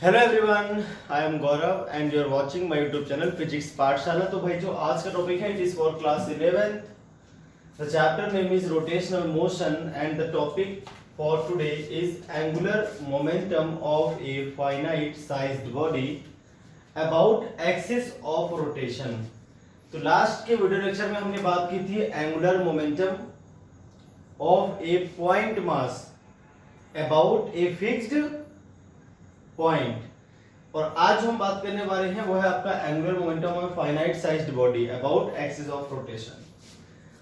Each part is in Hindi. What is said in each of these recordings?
Hello everyone, I am Gaurav and you are watching my YouTube channel physics Pathshala. तो भाई जो आज का टॉपिक है it is for class 11th। The chapter name is rotational motion and the topic for today is angular momentum of a finite sized body about axis of rotation. तो लास्ट के वीडियो लेक्चर में हमने बात की थी angular momentum of a point mass about a fixed point, और आज जो हम बात करने वाले हैं वो है आपका angular momentum of finite sized body about axis of rotation.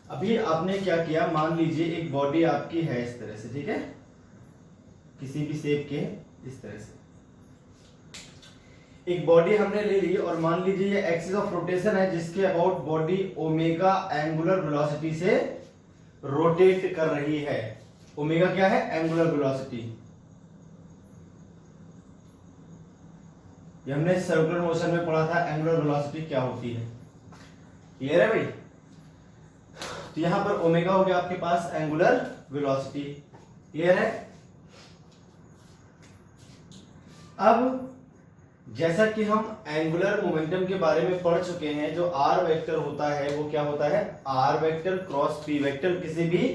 अभी आपने क्या किया, मान लीजिए एक बॉडी आपकी है इस तरह से, ठीक है, किसी भी शेप के इस तरह से एक बॉडी हमने ले ली और मान लीजिए ये एक्सिस ऑफ रोटेशन है जिसके about body omega angular velocity से रोटेट कर रही है। ओमेगा क्या है? Angular velocity. ये हमने सर्कुलर मोशन में पढ़ा था एंगुलर वेलोसिटी क्या होती है। क्लियर है भाई? तो यहां पर ओमेगा हो गया आपके पास एंगुलर वेलोसिटी। क्लियर है? अब जैसा कि हम एंगुलर मोमेंटम के बारे में पढ़ चुके हैं, जो आर वेक्टर होता है वो क्या होता है? R vector cross P vector किसी भी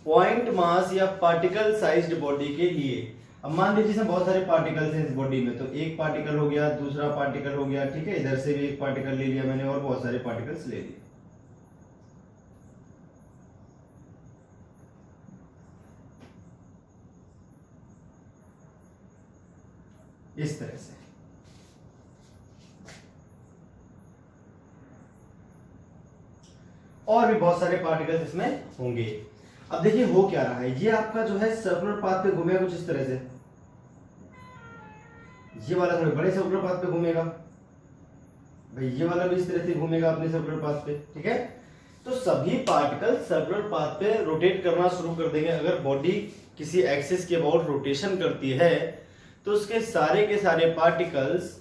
पॉइंट मास या पार्टिकल साइज्ड बॉडी के लिए। अब मान लीजिए इसमें बहुत सारे पार्टिकल्स हैं इस बॉडी में, तो एक पार्टिकल हो गया, दूसरा पार्टिकल हो गया, ठीक है, इधर से भी एक पार्टिकल ले लिया मैंने और बहुत सारे पार्टिकल्स ले लिए। इस तरह से और भी बहुत सारे पार्टिकल्स इसमें होंगे। अब देखिए हो क्या रहा है, ये आपका जो है सर्कुलर पाथ पे घूमेगा कुछ इस तरह से, ये वाला थोड़े बड़े सर्कुलर पाथ पे घूमेगा भाई, ये वाला भी इस तरह से घूमेगा अपने सर्कुलर पाथ पे, ठीक है। तो सभी पार्टिकल सर्कुलर पाथ पे रोटेट करना शुरू कर देंगे। अगर बॉडी किसी एक्सिस के अबाउट रोटेशन करती है तो उसके सारे के सारे पार्टिकल्स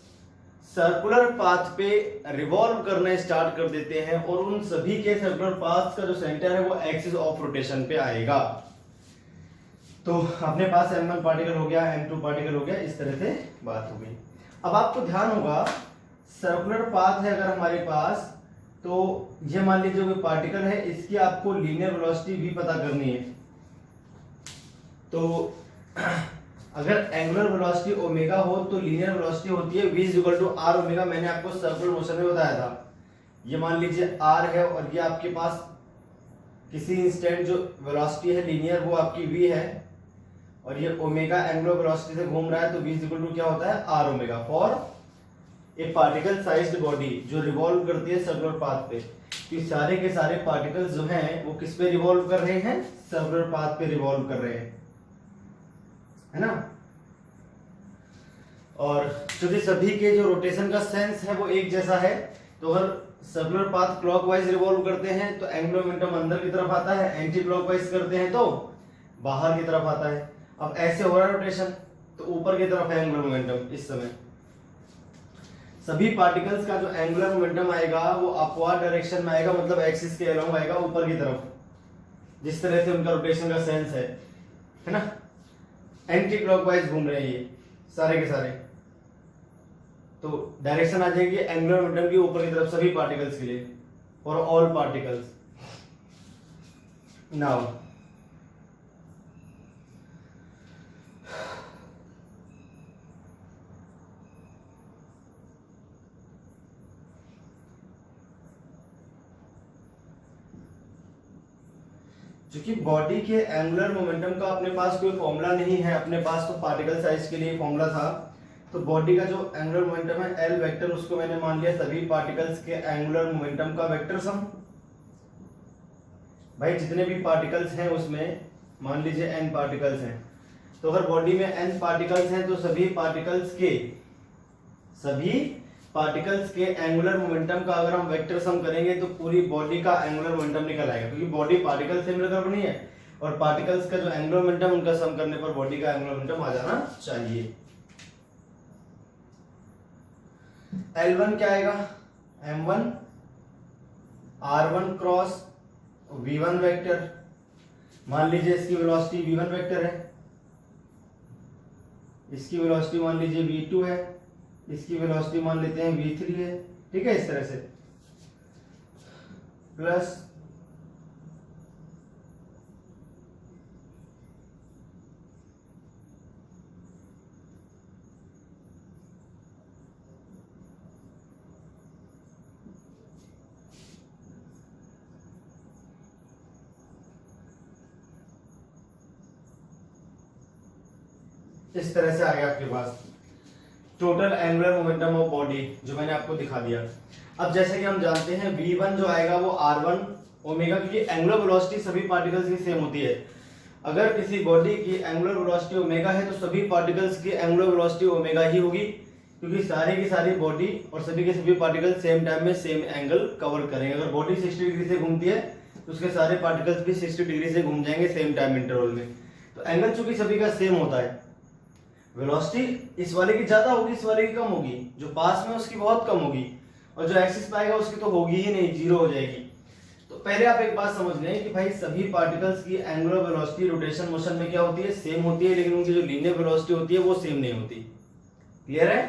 सर्कुलर पाथ पे रिवॉल्व करना स्टार्ट कर देते हैं और उन सभी के सर्कुलर पाथ का जो सेंटर है वो एक्सिस ऑफ रोटेशन पे आएगा। तो अपने पास m1 पार्टिकल हो गया, m2 पार्टिकल हो गया, इस तरह से बात हो गई। अब आपको ध्यान होगा सर्कुलर पाथ है अगर हमारे पास, तो ये मान लीजिए कोई पार्टिकल है, इसकी आपको लीनियर वेलोसिटी भी पता करनी है। तो अगर एंगुलर वेलोसिटी ओमेगा हो तो लीनियर वेलोसिटी होती है v = r ओमेगा। मैंने आपको सर्कुलर मोशन में बताया था। ये मान लीजिए r है और ये आपके पास किसी इंस्टेंट जो वेलोसिटी है लीनियर वो आपकी v है और ये ओमेगा एंगुलर वेलोसिटी से घूम रहा है, तो v = क्या होता है? r omega for a particle sized body जो रिवॉल्व करती है सर्कुलर पाथ पे। तो सारे के सारे पार्टिकल्स जो हैं वो किस पे रिवॉल्व कर रहे हैं? सर्कुलर पाथ पे रिवॉल्व कर रहे हैं, है ना। और क्योंकि सभी के जो रोटेशन का सेंस है वो एक जैसा है, तो अगर सर्कुलर पाथ क्लॉकवाइज रिवॉल्व करते हैं तो एंगुलर मोमेंटम अंदर की तरफ आता है, एंटी क्लॉकवाइज करते हैं तो बाहर की तरफ आता है। अब ऐसे हो रहा है रोटेशन तो ऊपर की तरफ है एंगुलर मोमेंटम। इस समय सभी पार्टिकल्स का जो एंगुलर मोमेंटम आएगा वो अपवर्ड डायरेक्शन में आएगा, मतलब एक्सिस के अलोंग आएगा ऊपर की तरफ, जिस तरह से उनका रोटेशन का सेंस है ना। एंटी क्लॉकवाइज घूम रहे हैं ये सारे के सारे, तो डायरेक्शन आ जाएगी एंगुलर मोमेंटम की ऊपर की तरफ सभी पार्टिकल्स के लिए, फॉर ऑल पार्टिकल्स। नाउ क्योंकि बॉडी के एंगुलर मोमेंटम का अपने पास कोई फॉर्मूला नहीं है, अपने पास तो पार्टिकल साइज के लिए फॉर्मूला था, तो बॉडी का जो एंगुलर मोमेंटम है एल वेक्टर, उसको मैंने मान लिया सभी पार्टिकल्स के एंगुलर मोमेंटम का वेक्टर सम। भाई जितने भी पार्टिकल्स हैं उसमें मान लीजिए n पार्टिकल्स हैं, तो अगर बॉडी में n पार्टिकल्स हैं तो सभी पार्टिकल्स के एंगुलर मोमेंटम का अगर हम वेक्टर सम करेंगे तो पूरी बॉडी का एंगुलर मोमेंटम निकल आएगा, क्योंकि बॉडी पार्टिकल से मिलकर बनी है और पार्टिकल्स का जो एंगुलर मोमेंटम उनका सम करने पर बॉडी का एंगुलर मोमेंटम आ जाना चाहिए। L1 क्या आएगा? m1 r1 cross v1 vector. मान लीजिए इसकी वेलोसिटी v1 वेक्टर है, इसकी वेलोसिटी मान लीजिए v2 है, इसकी वेलोसिटी मान लेते हैं v3 है, ठीक है, इस तरह से प्लस इस तरह से आ गया आपके पास total angular momentum of body जो मैंने आपको दिखा दिया। अब जैसे कि हम जानते हैं v1 जो आएगा वो r1 ओमेगा, क्योंकि एंगुलर वेलोसिटी सभी पार्टिकल्स की सेम होती है। अगर किसी बॉडी की एंगुलर वेलोसिटी ओमेगा है तो सभी पार्टिकल्स की एंगुलर वेलोसिटी ओमेगा ही होगी, क्योंकि सारी की सारी बॉडी और सभी के सभी पार्टिकल सेम टाइम में सेम एंगल कवर करेंगे। अगर बॉडी 60 डिग्री से घूमती है तो उसके सारे पार्टिकल्स भी 60 डिग्री से घूम जाएंगे सेम टाइम इंटरवल में। तो एंगल चूंकि सभी का सेम होता है, वेलोसिटी इस वाले की ज्यादा होगी, इस वाले की कम होगी, जो पास में उसकी बहुत कम होगी, और जो एक्सिस पाएगा उसकी तो होगी ही नहीं, जीरो हो जाएगी। तो पहले आप एक बात समझ लें कि भाई सभी पार्टिकल्स की एंगुलर वेलोसिटी रोटेशन मोशन में क्या होती है, सेम होती है, लेकिन उनकी जो लीनियर वेलोसिटी होती है वो सेम नहीं होती। क्लियर है?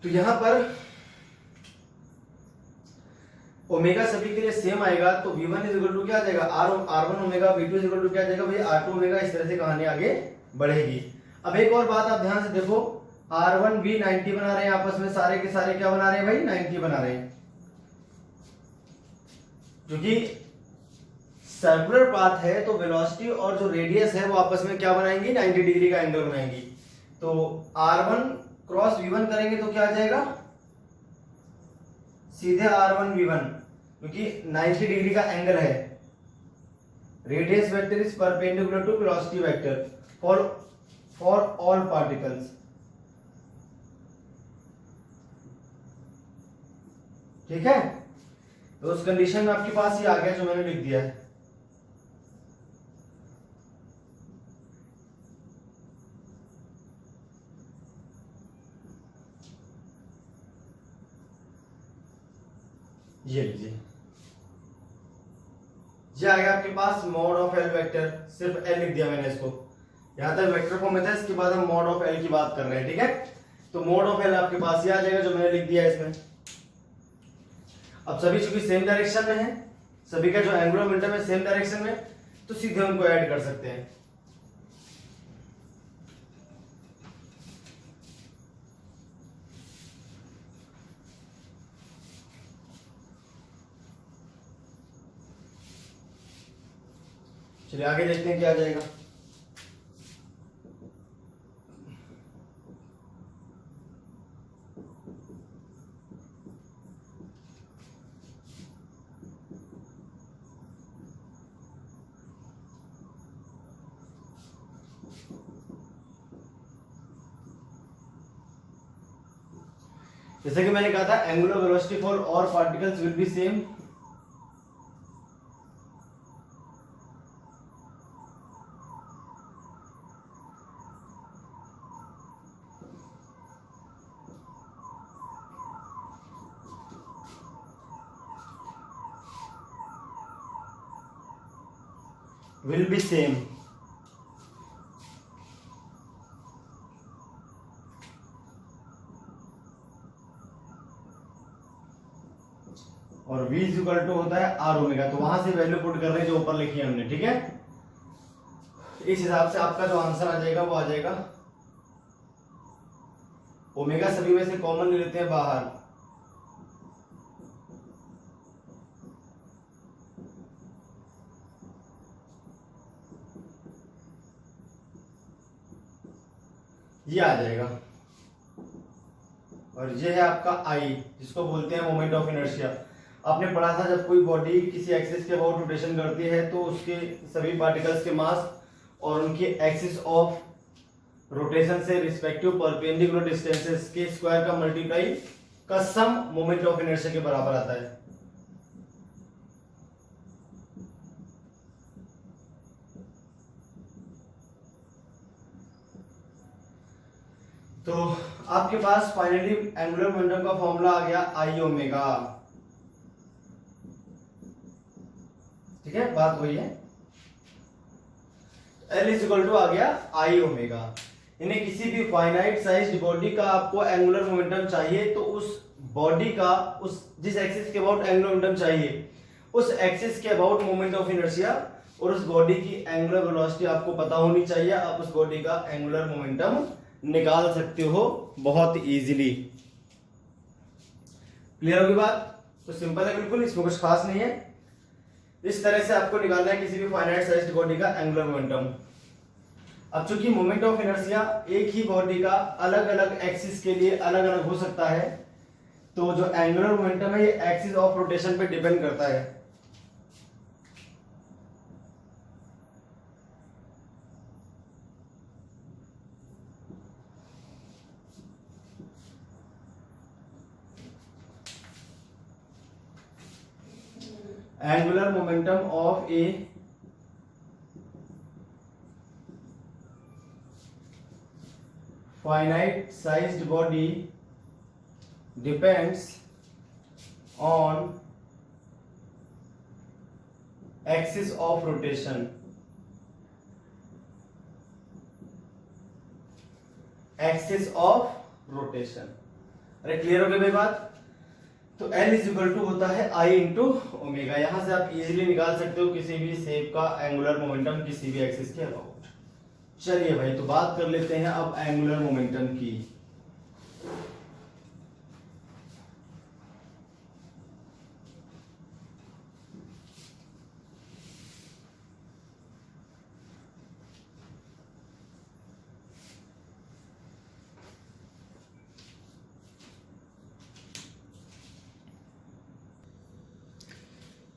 तो यहां पर ओमेगा सभी के लिए सेम आएगा, तो v1 इज इक्वल टू क्या आ जाएगा, r1 omega, v2 is equal to क्या आ जाएगा भाई r2 ओमेगा। इस तरह से कहानी आगे बढ़ेगी। अब एक और बात आप ध्यान से देखो, r1 v 90 बना रहे हैं आपस में, सारे के सारे क्या बना रहे हैं भाई, 90 बना रहे हैं, क्योंकि सर्कुलर पाथ है तो वेलोसिटी और जो रेडियस है वो आपस में क्या बनाएंगी, 90 डिग्री का एंगल बनाएंगी। तो r1 क्रॉस v1 करेंगे तो क्या आ जाएगा, सीधे r1 v1, क्योंकि 90 डिग्री का एंगल है। Radius vector is perpendicular to velocity vector for all particles. ठीक है, तो उस कंडीशन में आपके पास ये आ गया जो मैंने लिख दिया है। ये लीजिए, ये आ गया आपके पास मॉड ऑफ एल वेक्टर, सिर्फ एल लिख दिया मैंने इसको। यहां तक वेक्टर फॉर्म में था, इसके बाद हम मॉड ऑफ एल की बात कर रहे हैं। ठीक है, तो मॉड ऑफ एल आपके पास ये आ जाएगा जो मैंने लिख दिया है इसमें। अब सभी चूंकि सेम डायरेक्शन में है, सभी का जो एंगुलर मोमेंटम है सेम डायरेक्शन में, तो सीधे उनको ऐड कर सकते हैं। चलिए आगे देखते हैं क्या आ जाएगा। जैसे कि मैंने कहा था angular velocity for all particles will be same. will be same। और v इज इक्वल टू होता है r ओमेगा, तो वहां से वैल्यू पुट कर रहे हैं जो ऊपर लिखी है हमने। ठीक है, इस हिसाब से आपका जो आंसर आ जाएगा वो आ जाएगा, ओमेगा सभी में से कॉमन ले लेते हैं बाहर, ये आ जाएगा। और ये है आपका आई, जिसको बोलते हैं मोमेंट ऑफ इनर्शिया। आपने पढ़ा था जब कोई बॉडी किसी एक्सिस के अबाउट रोटेशन करती है तो उसके सभी पार्टिकल्स के मास और उनके एक्सिस ऑफ रोटेशन से रिस्पेक्टिव परपेंडिकुलर डिस्टेंसेस के स्क्वायर का मल्टीप्लाई का सम मोमेंट ऑफ इनर्शिया के बराबर आता है। तो आपके पास फाइनली एंगुलर मोमेंटम का फॉर्मूला आ गया आई ओमेगा। ठीक है, बात वही है, L इज इक्वल टू आ गया आई ओमेगा। इन्हें किसी भी फाइनाइट साइज्ड बॉडी का आपको एंगुलर मोमेंटम चाहिए तो उस बॉडी का उस जिस एक्सिस के अबाउट एंगुलर मोमेंटम चाहिए उस एक्सिस के अबाउट मोमेंट ऑफ इनर्शिया और उस बॉडी की एंगुलर वेलोसिटी आपको पता होनी चाहिए। आप उस बॉडी का एंगुलर मोमेंटम निकाल सकते हो बहुत इजीली। क्लियर होगी बात? तो सिंपल है बिल्कुल, इसमें कुछ खास नहीं है। इस तरह से आपको निकालना है किसी भी फाइनाइट साइज्ड बॉडी का एंगुलर मोमेंटम। अब चूंकि मोमेंट ऑफ इनर्शिया एक ही बॉडी का अलग अलग एक्सिस के लिए अलग अलग हो सकता है, तो जो एंगुलर मोमेंटम है ये एक्सिस ऑफ रोटेशन पे डिपेंड करता है। Angular momentum of A finite sized body depends on axis of rotation. Axis of rotation। अरे क्लियर हो गई भाई बात? तो L इज इक्वल टू होता है I इंटू ओमेगा। यहां से आप इजीली निकाल सकते हो किसी भी शेप का एंगुलर मोमेंटम किसी भी एक्सिस के अबाउट। चलिए भाई, तो बात कर लेते हैं अब एंगुलर मोमेंटम की।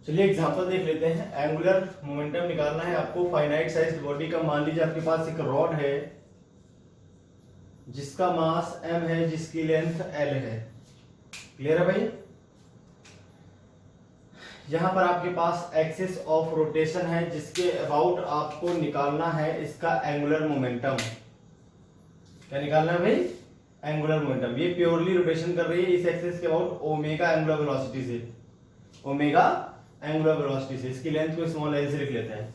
चलिए एग्जांपल देख लेते हैं। एंगुलर मोमेंटम निकालना है आपको फाइनाइट साइज्ड बॉडी का। मान लीजिए आपके पास एक रॉड है जिसका मास m है, जिसकी लेंथ l है। क्लियर है भाई? यहां पर आपके पास एक्सिस ऑफ रोटेशन है जिसके अबाउट आपको निकालना है इसका एंगुलर मोमेंटम। क्या निकालना है भाई? Angular momentum. ये प्योरली रोटेशन कर रही है इस एक्सिस के अबाउट ओमेगा एंगुलर वेलोसिटी से, ओमेगा एंगुलर वेलोसिटी से। इसकी लेंथ को स्मॉल एल से लिख लेते हैं।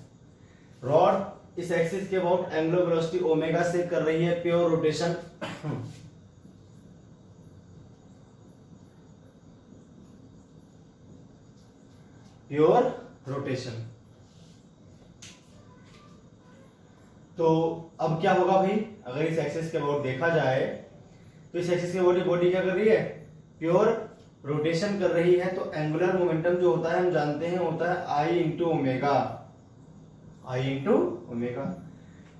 रॉड इस एक्सिस के अबाउट एंगुलर वेलोसिटी ओमेगा से कर रही है प्योर रोटेशन। Pure rotation. तो अब क्या होगा भाई, अगर इस एक्सिस के अबाउट देखा जाए तो इस एक्सिस के अबाउट बॉडी क्या कर रही है? प्योर रोटेशन कर रही है। तो एंगुलर मोमेंटम जो होता है हम जानते हैं होता है आई इंटू ओमेगा। आई इंटू ओमेगा।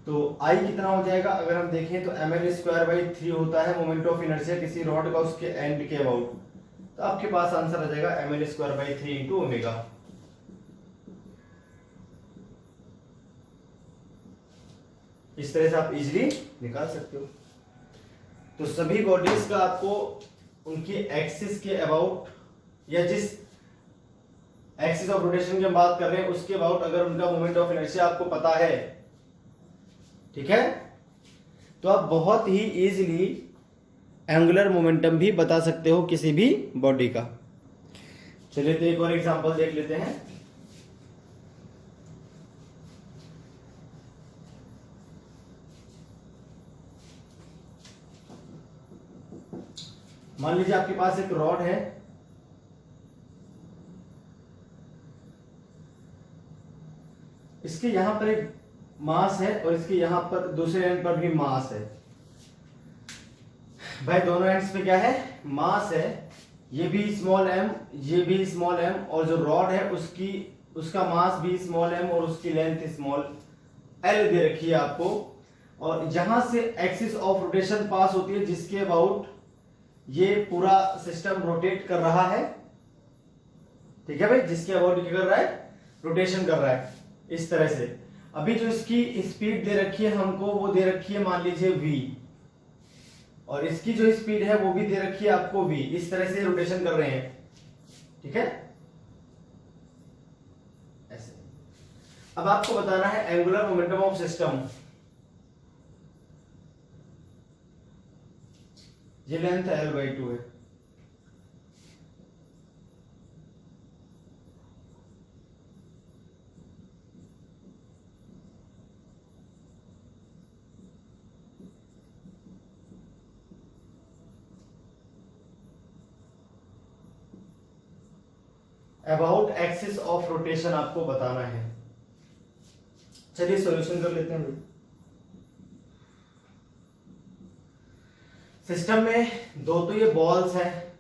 तो आई कितना हो जाएगा अगर हम देखें तो ml²/3 होता है मोमेंट ऑफ इनर्शिया किसी रॉड का उसके एंड के अबाउट। तो आपके पास आंसर आ जाएगा ml²/3 इंटू ओमेगा। इस तरह से आप इजीली निकाल सकते हो। तो सभी बॉडीज का आपको उनकी एक्सिस के अबाउट या जिस एक्सिस ऑफ रोटेशन की हम बात कर रहे हैं उसके अबाउट अगर उनका मोमेंट ऑफ इनर्शिया आपको पता है, ठीक है, तो आप बहुत ही इजीली एंगुलर मोमेंटम भी बता सकते हो किसी भी बॉडी का। चलिए तो एक और एग्जांपल देख लेते हैं। मान लीजिए आपके पास एक रॉड है, इसके यहां पर एक मास है और इसके यहां पर दूसरे एंड पर भी मास है। भाई दोनों एंड्स पे क्या है? मास है। ये भी स्मॉल m, ये भी स्मॉल m, और जो रॉड है उसका मास भी स्मॉल m और उसकी लेंथ स्मॉल l दे रखी है आपको। और जहां से एक्सिस ऑफ रोटेशन पास होती है जिसके अबाउट ये पूरा सिस्टम रोटेट कर रहा है, ठीक है भाई, जिसके अबाउट क्या कर रहा है? रोटेशन कर रहा है इस तरह से। अभी जो इसकी स्पीड दे रखी है हमको वो दे रखी है मान लीजिए v, और इसकी जो स्पीड है वो भी दे रखी है आपको v। इस तरह से रोटेशन कर रहे हैं, ठीक है, ऐसे। अब आपको बताना है एंगुलर मोमेंटम ऑफ सिस्टम। ये लेंथ l/2 है। अबाउट एक्सिस ऑफ रोटेशन आपको बताना है। चलिए सॉल्यूशन कर लेते हैं भाई। सिस्टम में दो तो ये बॉल्स हैं,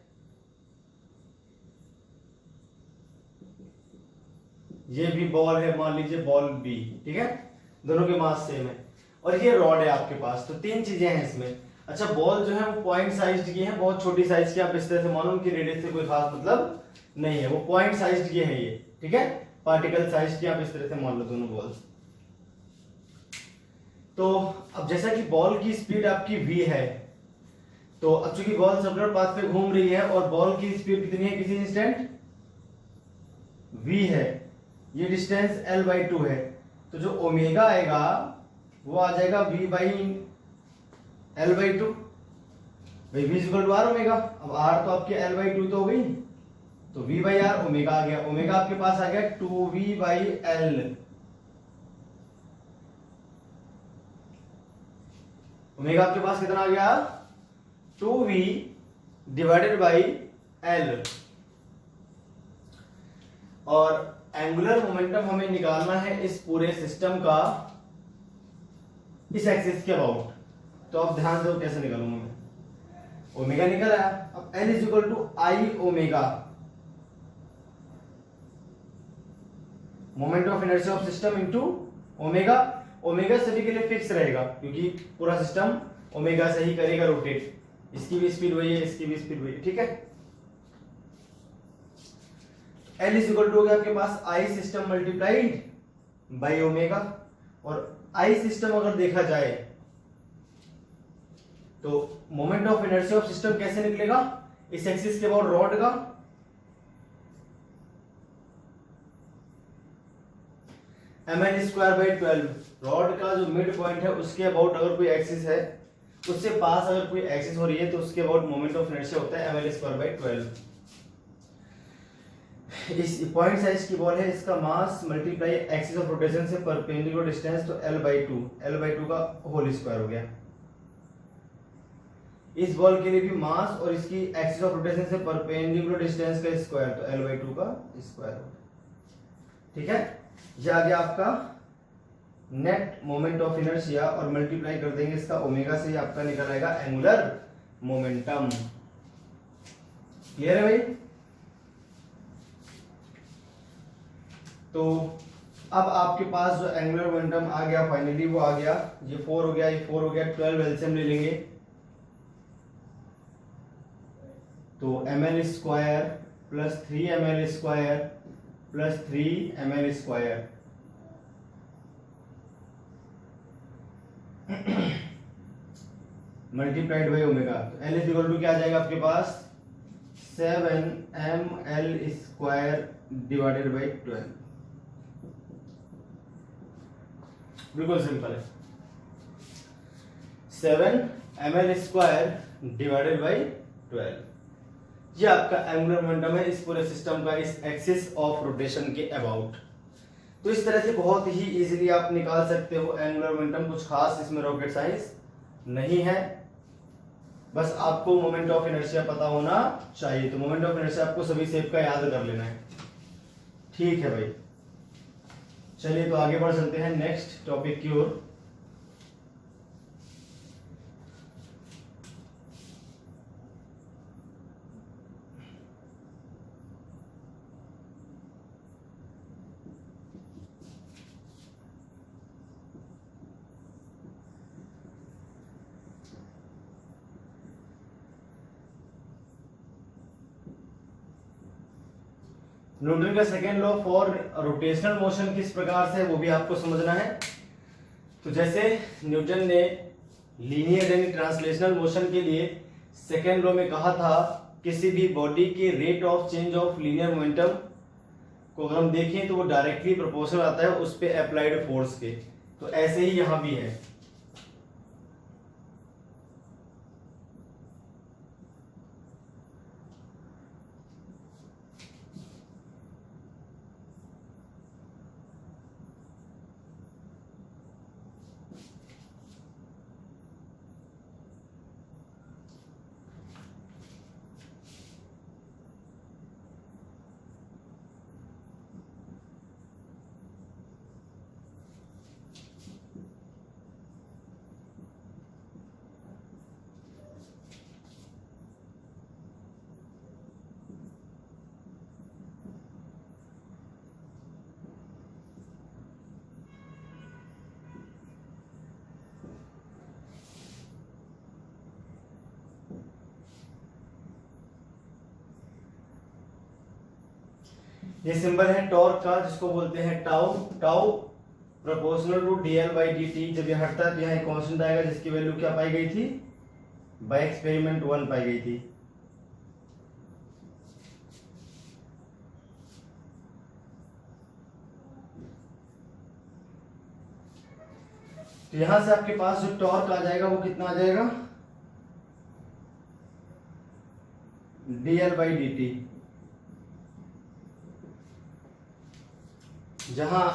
ये भी बॉल है, मान लीजिए बॉल बी, ठीक है, दोनों के मास सेम है, और ये रॉड है आपके पास। तो तीन चीजें हैं इसमें। अच्छा, बॉल जो है वो पॉइंट साइज की है, बहुत छोटी साइज की, आप इस तरह से मानो, उनकी रेडियस से कोई खास मतलब नहीं है, वो पॉइंट साइज की है ये, ठीक है, पार्टिकल साइज की, आप इस तरह से मान लो दोनों बॉल्स। तो अब जैसा कि बॉल की स्पीड आपकी v है, तो अब चूंकि बॉल सर्कुलर पाथ पे घूम रही है और बॉल की स्पीड कितनी है किसी इंस्टेंट v है, ये डिस्टेंस l/2 है, तो जो ओमेगा आएगा वो आ जाएगा v बाई l/2। भाई v equal to R omega, अब r तो आपके l/2 तो हो गई, तो v बाई आर ओमेगा आ गया, ओमेगा आपके पास आ गया 2v बाई एल। ओमेगा आपके पास कितना आ गया 2v डिवाइडेड बाई एल। और एंगुलर मोमेंटम हमें निकालना है इस पूरे सिस्टम का इस एक्सिस के अबाउट। तो आप ध्यान दो कैसे निकालूंगा मैं। ओमेगा निकल आया, अब L is equal to I omega, moment of inertia of system into omega. Omega सभी के लिए फिक्स रहेगा क्योंकि पूरा सिस्टम ओमेगा से ही करेगा रोटेट, इसकी भी स्पीड वही है, इसकी भी स्पीड वही है, ठीक है। L इज इक्वल टू हो गया आपके पास I system multiplied by omega, और आई सिस्टम अगर देखा जाए तो moment of inertia of system कैसे निकलेगा इस एक्सिस के अबाउट रॉड का, ml²/12। रॉड का जो मिड पॉइंट है उसके अबाउट अगर कोई एक्सिस है, उससे पास अगर कोई एक्सिस हो रही है तो उसके अबाउट मोमेंट ऑफ इनर्शिया होता है ml²/12। इस पॉइंट साइज की बॉल है, इसका मास मल्टीप्लाई एक्सिस ऑफ रोटेशन से परपेंडिकुलर डिस्टेंस, तो l/2 का होल स्क्वायर हो गया। इस बॉल के लिए भी मास और इसकी एक्सिस ऑफ रोटेशन से परपेंडिकुलर डिस्टेंस का स्क्वायर, तो l/2 का स्क्वायर हो गया, ठीक है। ये आ गया आपका नेट मोमेंट ऑफ इनर्शिया, और मल्टीप्लाई कर देंगे इसका ओमेगा से, आपका निकल आएगा एंगुलर मोमेंटम। क्लियर है भाई। तो अब आपके पास जो एंगुलर मोमेंटम आ गया फाइनली वो आ गया, ये 4 हो गया, ये 4 हो गया, 12 एलसीएम ले लेंगे, तो ml² plus 3ml² plus 3ml² multiplied by omega, तो L इज इक्वल टू क्या आ जाएगा आपके पास 7ml² डिवाइडेड बाई 12। बिल्कुल सिंपल है, 7ml² डिवाइडेड बाई 12। ये आपका एंगुलर मोमेंटम है इस पूरे सिस्टम का इस एक्सिस ऑफ रोटेशन के अबाउट। तो इस तरह से बहुत ही इजीली आप निकाल सकते हो एंगुलर मोमेंटम, कुछ खास इसमें रॉकेट साइंस नहीं है, बस आपको मोमेंट ऑफ इनर्शिया पता होना चाहिए। तो मोमेंट ऑफ इनर्शिया आपको सभी शेप का याद कर लेना है, ठीक है भाई। चलिए तो आगे बढ़ चलते हैं नेक्स्ट टॉपिक की ओर। न्यूटन का second law for rotational motion किस प्रकार से वो भी आपको समझना है। तो जैसे न्यूटन ने लीनियर यानी ट्रांसलेशनल मोशन के लिए सेकेंड लॉ में कहा था, किसी भी बॉडी के rate of change of linear momentum को अगर हम देखें तो वो डायरेक्टली प्रोपोर्शनल आता है उस पे अप्लाइड फोर्स के, तो ऐसे ही यहां भी है। ये सिंबल है टॉर्क का, जिसको बोलते हैं tau. Tau proportional to dl by dt। जब ये हटता है तो यहाँ एक कांस्टेंट आएगा जिसकी वैल्यू क्या पाई गई थी, बाय एक्सपेरिमेंट 1 पाई गई थी। तो यहां से आपके पास जो टॉर्क आ जाएगा वो कितना आ जाएगा, dl बाई dt, जहां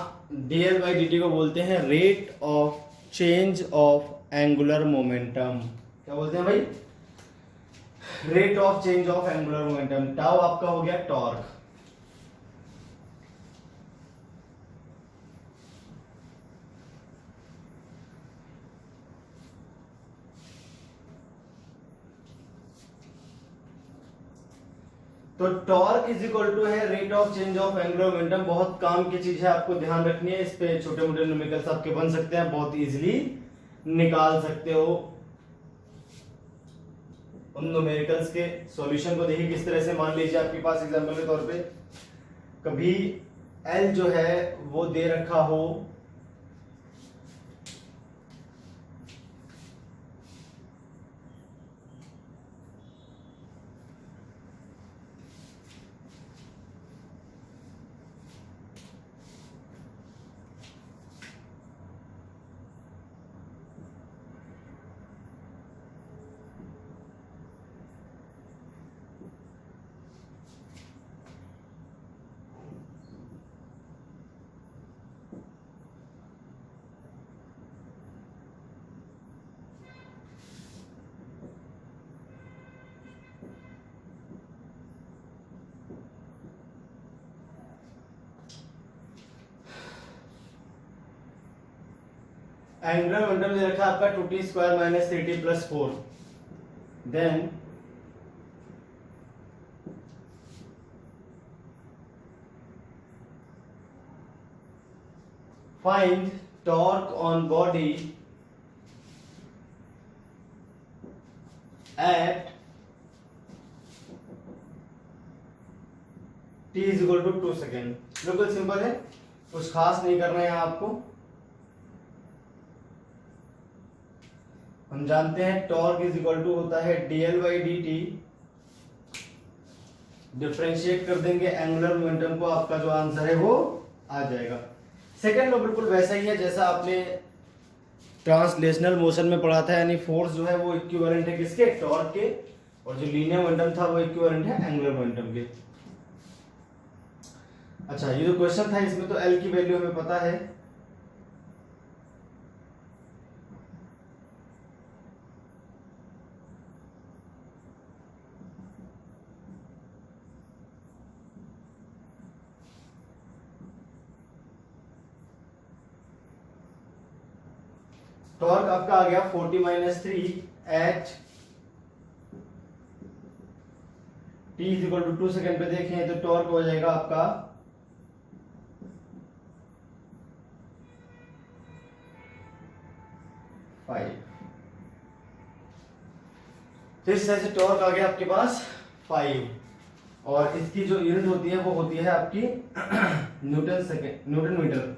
dl बाई dt को बोलते हैं rate of change of angular momentum. क्या बोलते हैं भाई, rate of change of angular momentum. Tau आपका हो गया टॉर्क। तो टॉर्क इज इक्वल टू है rate of change of angular momentum. बहुत काम की चीज है, आपको ध्यान रखनी है। इस पे छोटे मोटे न्यूमेरिकल्स आपके बन सकते हैं, बहुत इजीली निकाल सकते हो। उन न्यूमेरिकल्स के सॉल्यूशन को देखिए किस तरह से। मान लीजिए आपके पास एग्जांपल के तौर पे कभी L जो है वो दे रखा हो एंगुलर मोमेंटम दे रखा है आपका 2t square minus 3t plus 4, then find torque on body at t is equal to 2 second. बिल्कुल सिंपल है, कुछ खास नहीं करना है यहां आपको। हम जानते हैं टॉर्क इज इक्वल टू होता है dl बाई dt। डिफरेंशिएट कर देंगे एंगुलर मोमेंटम को, आपका जो आंसर है वो आ जाएगा। सेकंड लो बिल्कुल वैसा ही है जैसा आपने ट्रांसलेशनल मोशन में पढ़ा था, यानी फोर्स जो है वो इक्विवेलेंट है किसके, टॉर्क के, और जो लीनियर मोमेंटम था वो इक्विवेलेंट है एंगुलर मोमेंटम के। अच्छा, ये जो क्वेश्चन था इसमें तो L की वैल्यू हमें पता है, टॉर्क आपका आ गया 40 minus 3 H t is equal to 2 second पे देखें तो टॉर्क हो जाएगा आपका 5। तो इस तरह से टॉर्क आ गया आपके पास 5, और इसकी जो यूनिट होती है वो होती है आपकी न्यूटन सेकेंड, न्यूटन मीटर,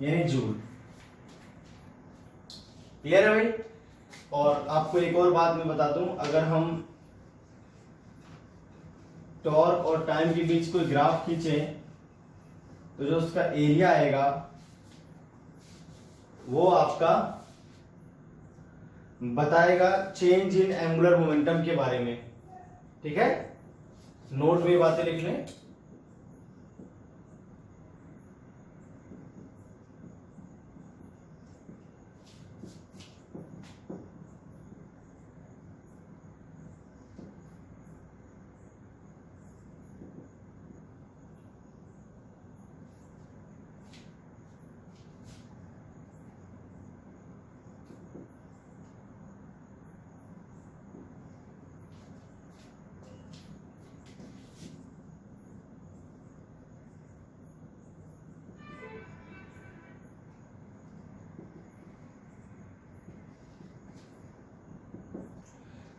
यानी जूल। क्लियर है भाई। और आपको एक और बात मैं बता दूं, अगर हम टॉर्क और टाइम के बीच कोई ग्राफ खींचें तो जो उसका एरिया आएगा वो आपका बताएगा चेंज इन एंगुलर मोमेंटम के बारे में। ठीक है, नोट में बातें लिख लें।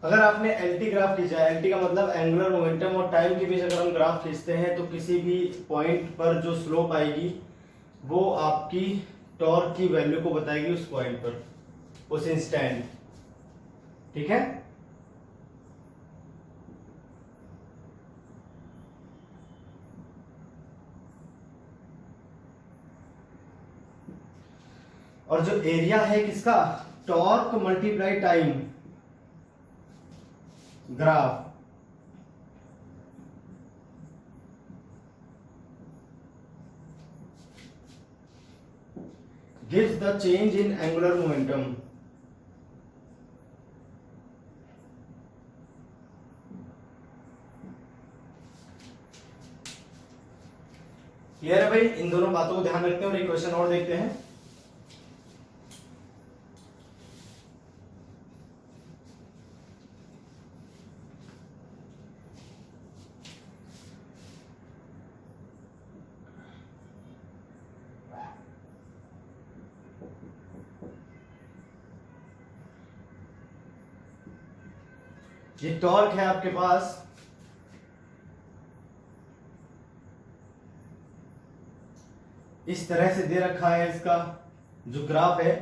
अगर आपने एलटी ग्राफ खींचा है, एलटी का मतलब एंगुलर मोमेंटम और टाइम के बीच अगर हम ग्राफ खींचते हैं तो किसी भी पॉइंट पर जो स्लोप आएगी वो आपकी टॉर्क की वैल्यू को बताएगी उस पॉइंट पर, उस इंस्टेंट। ठीक है, और जो एरिया है किसका, torque multiply time graph, gives the change in angular momentum। Clear है भाई, इन दोनों बातों को ध्यान रखते हैं और एक क्वेश्चन और देखते हैं। ये टॉर्क है आपके पास, इस तरह से दे रखा है, इसका जो ग्राफ है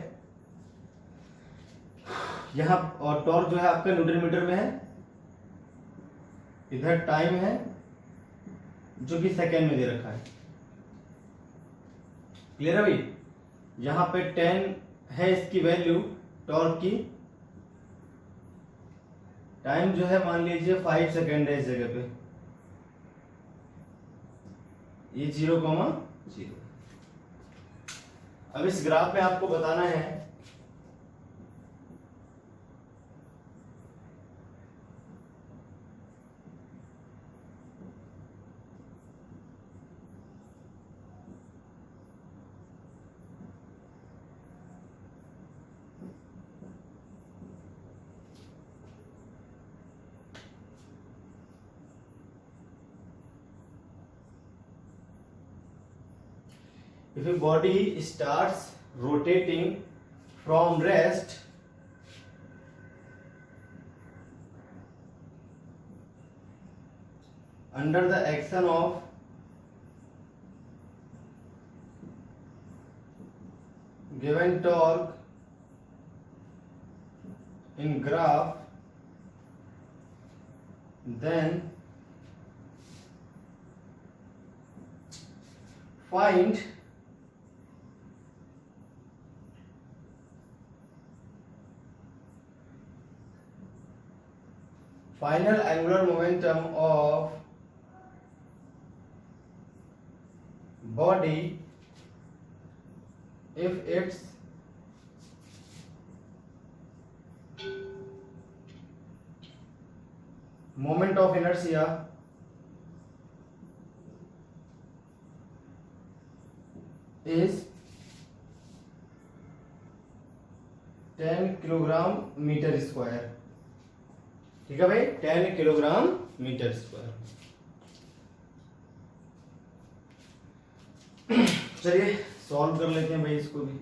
यहां, और टॉर्क जो है आपका न्यूटन मीटर में है, इधर टाइम है जो कि सेकेंड में दे रखा है। क्लियर है भाई, यहां पे 10 है इसकी वैल्यू टॉर्क की, टाइम जो है मान लीजिए 5 सेकेंड है इस जगह पे, ये 0,0। अब इस ग्राफ में आपको बताना है if a body starts rotating from rest under the action of given torque in graph, then find final angular momentum of body if its moment of inertia is 10 kilogram metre square. ठीक है भाई, 10 किलोग्राम मीटर स्क्वायर। चलिए सॉल्व कर लेते हैं भाई इसको भी।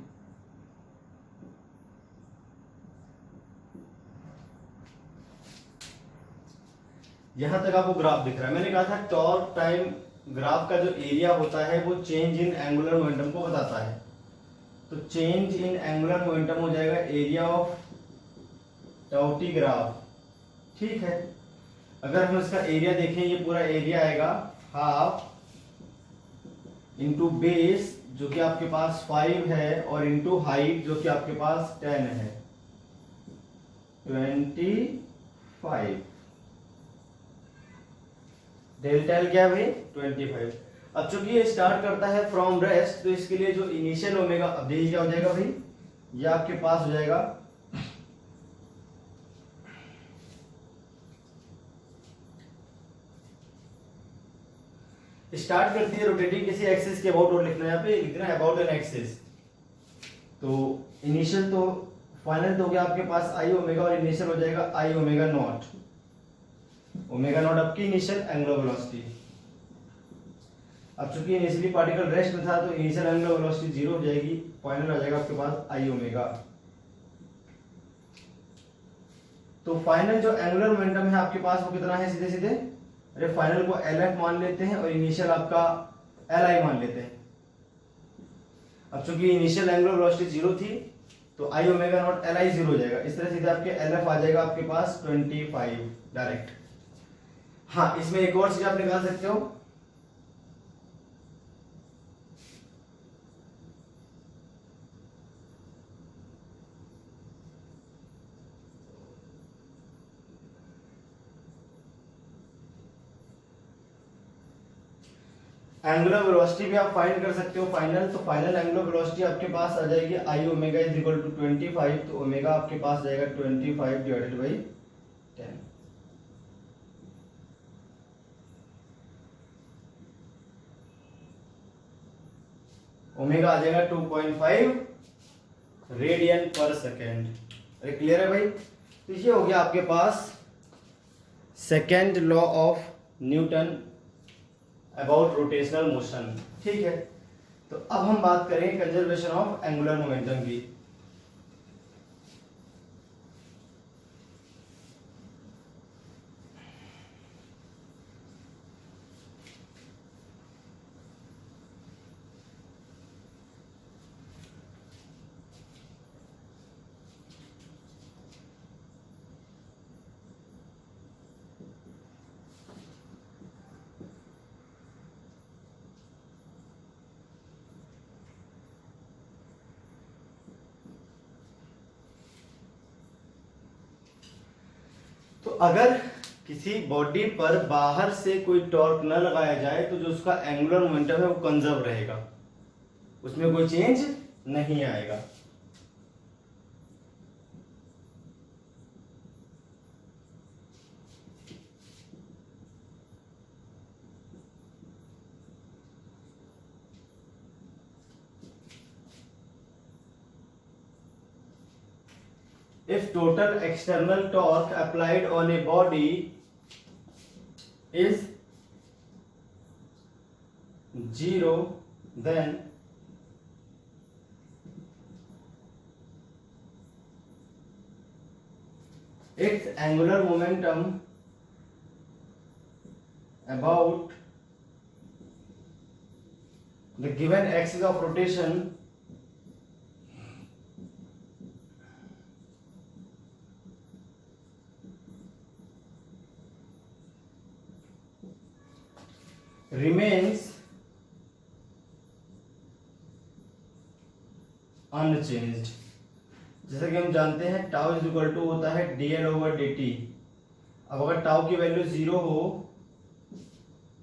यहां तक आपको ग्राफ दिख रहा है, मैंने कहा था टॉर्क टाइम ग्राफ का जो एरिया होता है वो चेंज इन एंगुलर मोमेंटम को बताता है। तो चेंज इन एंगुलर मोमेंटम हो जाएगा एरिया ऑफ टाउटी ग्राफ। ठीक है, अगर हम इसका एरिया देखें, ये पूरा एरिया आएगा हाफ इंटू बेस जो कि आपके पास 5 है और इंटू हाइट जो कि आपके पास 10 है, 25। डेल्टा एल क्या है भाई, 25। अब चूंकि ये स्टार्ट करता है फ्रॉम रेस्ट, तो इसके लिए जो इनिशियल ओमेगा, अब ये क्या हो जाएगा भाई, ये आपके पास हो जाएगा स्टार्ट करती है रोटेटिंग किसी एक्सिस के अबाउट, और लिखना है यहाँ पे, लिखना है अबाउट एन एक्सिस। तो इनिशियल तो फाइनल तो हो गया आपके पास आई ओमेगा, और इनिशियल हो जाएगा आई ओमेगा नॉट। ओमेगा नॉट आपकी इनिशियल एंगुलर वेलोसिटी। अब चूंकि इनिशियली पार्टिकल रेस्ट में था तो इनिशियल एंगुलर वेलोसिटी 0 हो जाएगी, फाइनल आ जाएगा आपके पास आई ओमेगा। तो फाइनल जो एंगुलर मोमेंटम है आपके पास वो कितना है सीधे सीधे, अरे फाइनल को LF मान लेते हैं और इनिशियल आपका LI मान लेते हैं। अब चूंकि इनिशियल एंगुलर वेलोसिटी 0 थी तो I ओमेगा नॉट LI 0 हो जाएगा। इस तरह सीधे आपके LF आ जाएगा आपके पास 25 डायरेक्ट। हाँ, इसमें एक और चीज आप निकाल सकते हो, एंगुलर वेलोसिटी भी आप फाइंड कर सकते हो फाइनल। तो फाइनल एंगुलर वेलोसिटी आपके पास आ जाएगी I omega is equal to 25, तो ओमेगा आपके पास जाएगा 25 डिवाइडेड बाई 10। ओमेगा आ जाएगा 2.5 रेडियन पर सेकेंड। अरे क्लियर है भाई? तो ये हो गया आपके पास second law of Newton about rotational motion. ठीक है, तो अब हम बात करें कंजर्वेशन ऑफ एंगुलर मोमेंटम की। तो अगर किसी बॉडी पर बाहर से कोई टॉर्क न लगाया जाए तो जो उसका एंगुलर मोमेंटम है वो कंजर्व रहेगा, उसमें कोई चेंज नहीं आएगा। If total external torque applied on a body is 0, then its angular momentum about the given axis of rotation remains unchanged. जैसा कि हम जानते हैं टाउ इज इक्वल टू होता है dl ओवर dt। अब अगर टाउ की वैल्यू 0 हो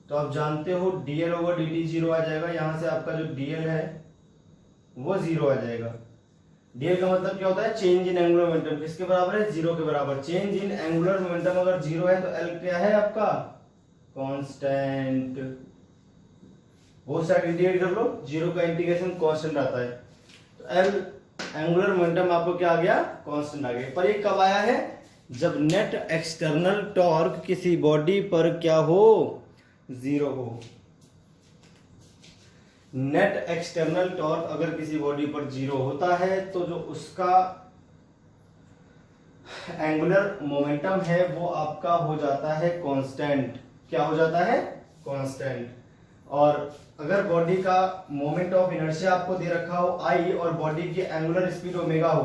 तो आप जानते हो dl ओवर dt 0 आ जाएगा। यहां से आपका जो dl है वो 0 आ जाएगा। dl का मतलब क्या होता है? Change in angular momentum. किसके बराबर है? 0 के बराबर। चेंज इन एंगुलर मोमेंटम अगर 0 है तो l क्या है आपका? कांस्टेंट। वो साइड इंटीग्रेट कर लो, 0 का इंटीग्रेशन कांस्टेंट आता है, तो एल एंगुलर मोमेंटम आपको क्या आ गया? कांस्टेंट आ गया। पर ये कब आया है? जब नेट एक्सटर्नल टॉर्क किसी बॉडी पर क्या हो? 0 हो। नेट एक्सटर्नल टॉर्क अगर किसी बॉडी पर 0 होता है तो जो उसका एंगुलर मोमेंटम है वो आपका हो जाता है कांस्टेंट। क्या हो जाता है? कांस्टेंट। और अगर बॉडी का मोमेंट ऑफ इनर्शिया आपको दे रखा हो I और बॉडी की एंगुलर स्पीड ओमेगा हो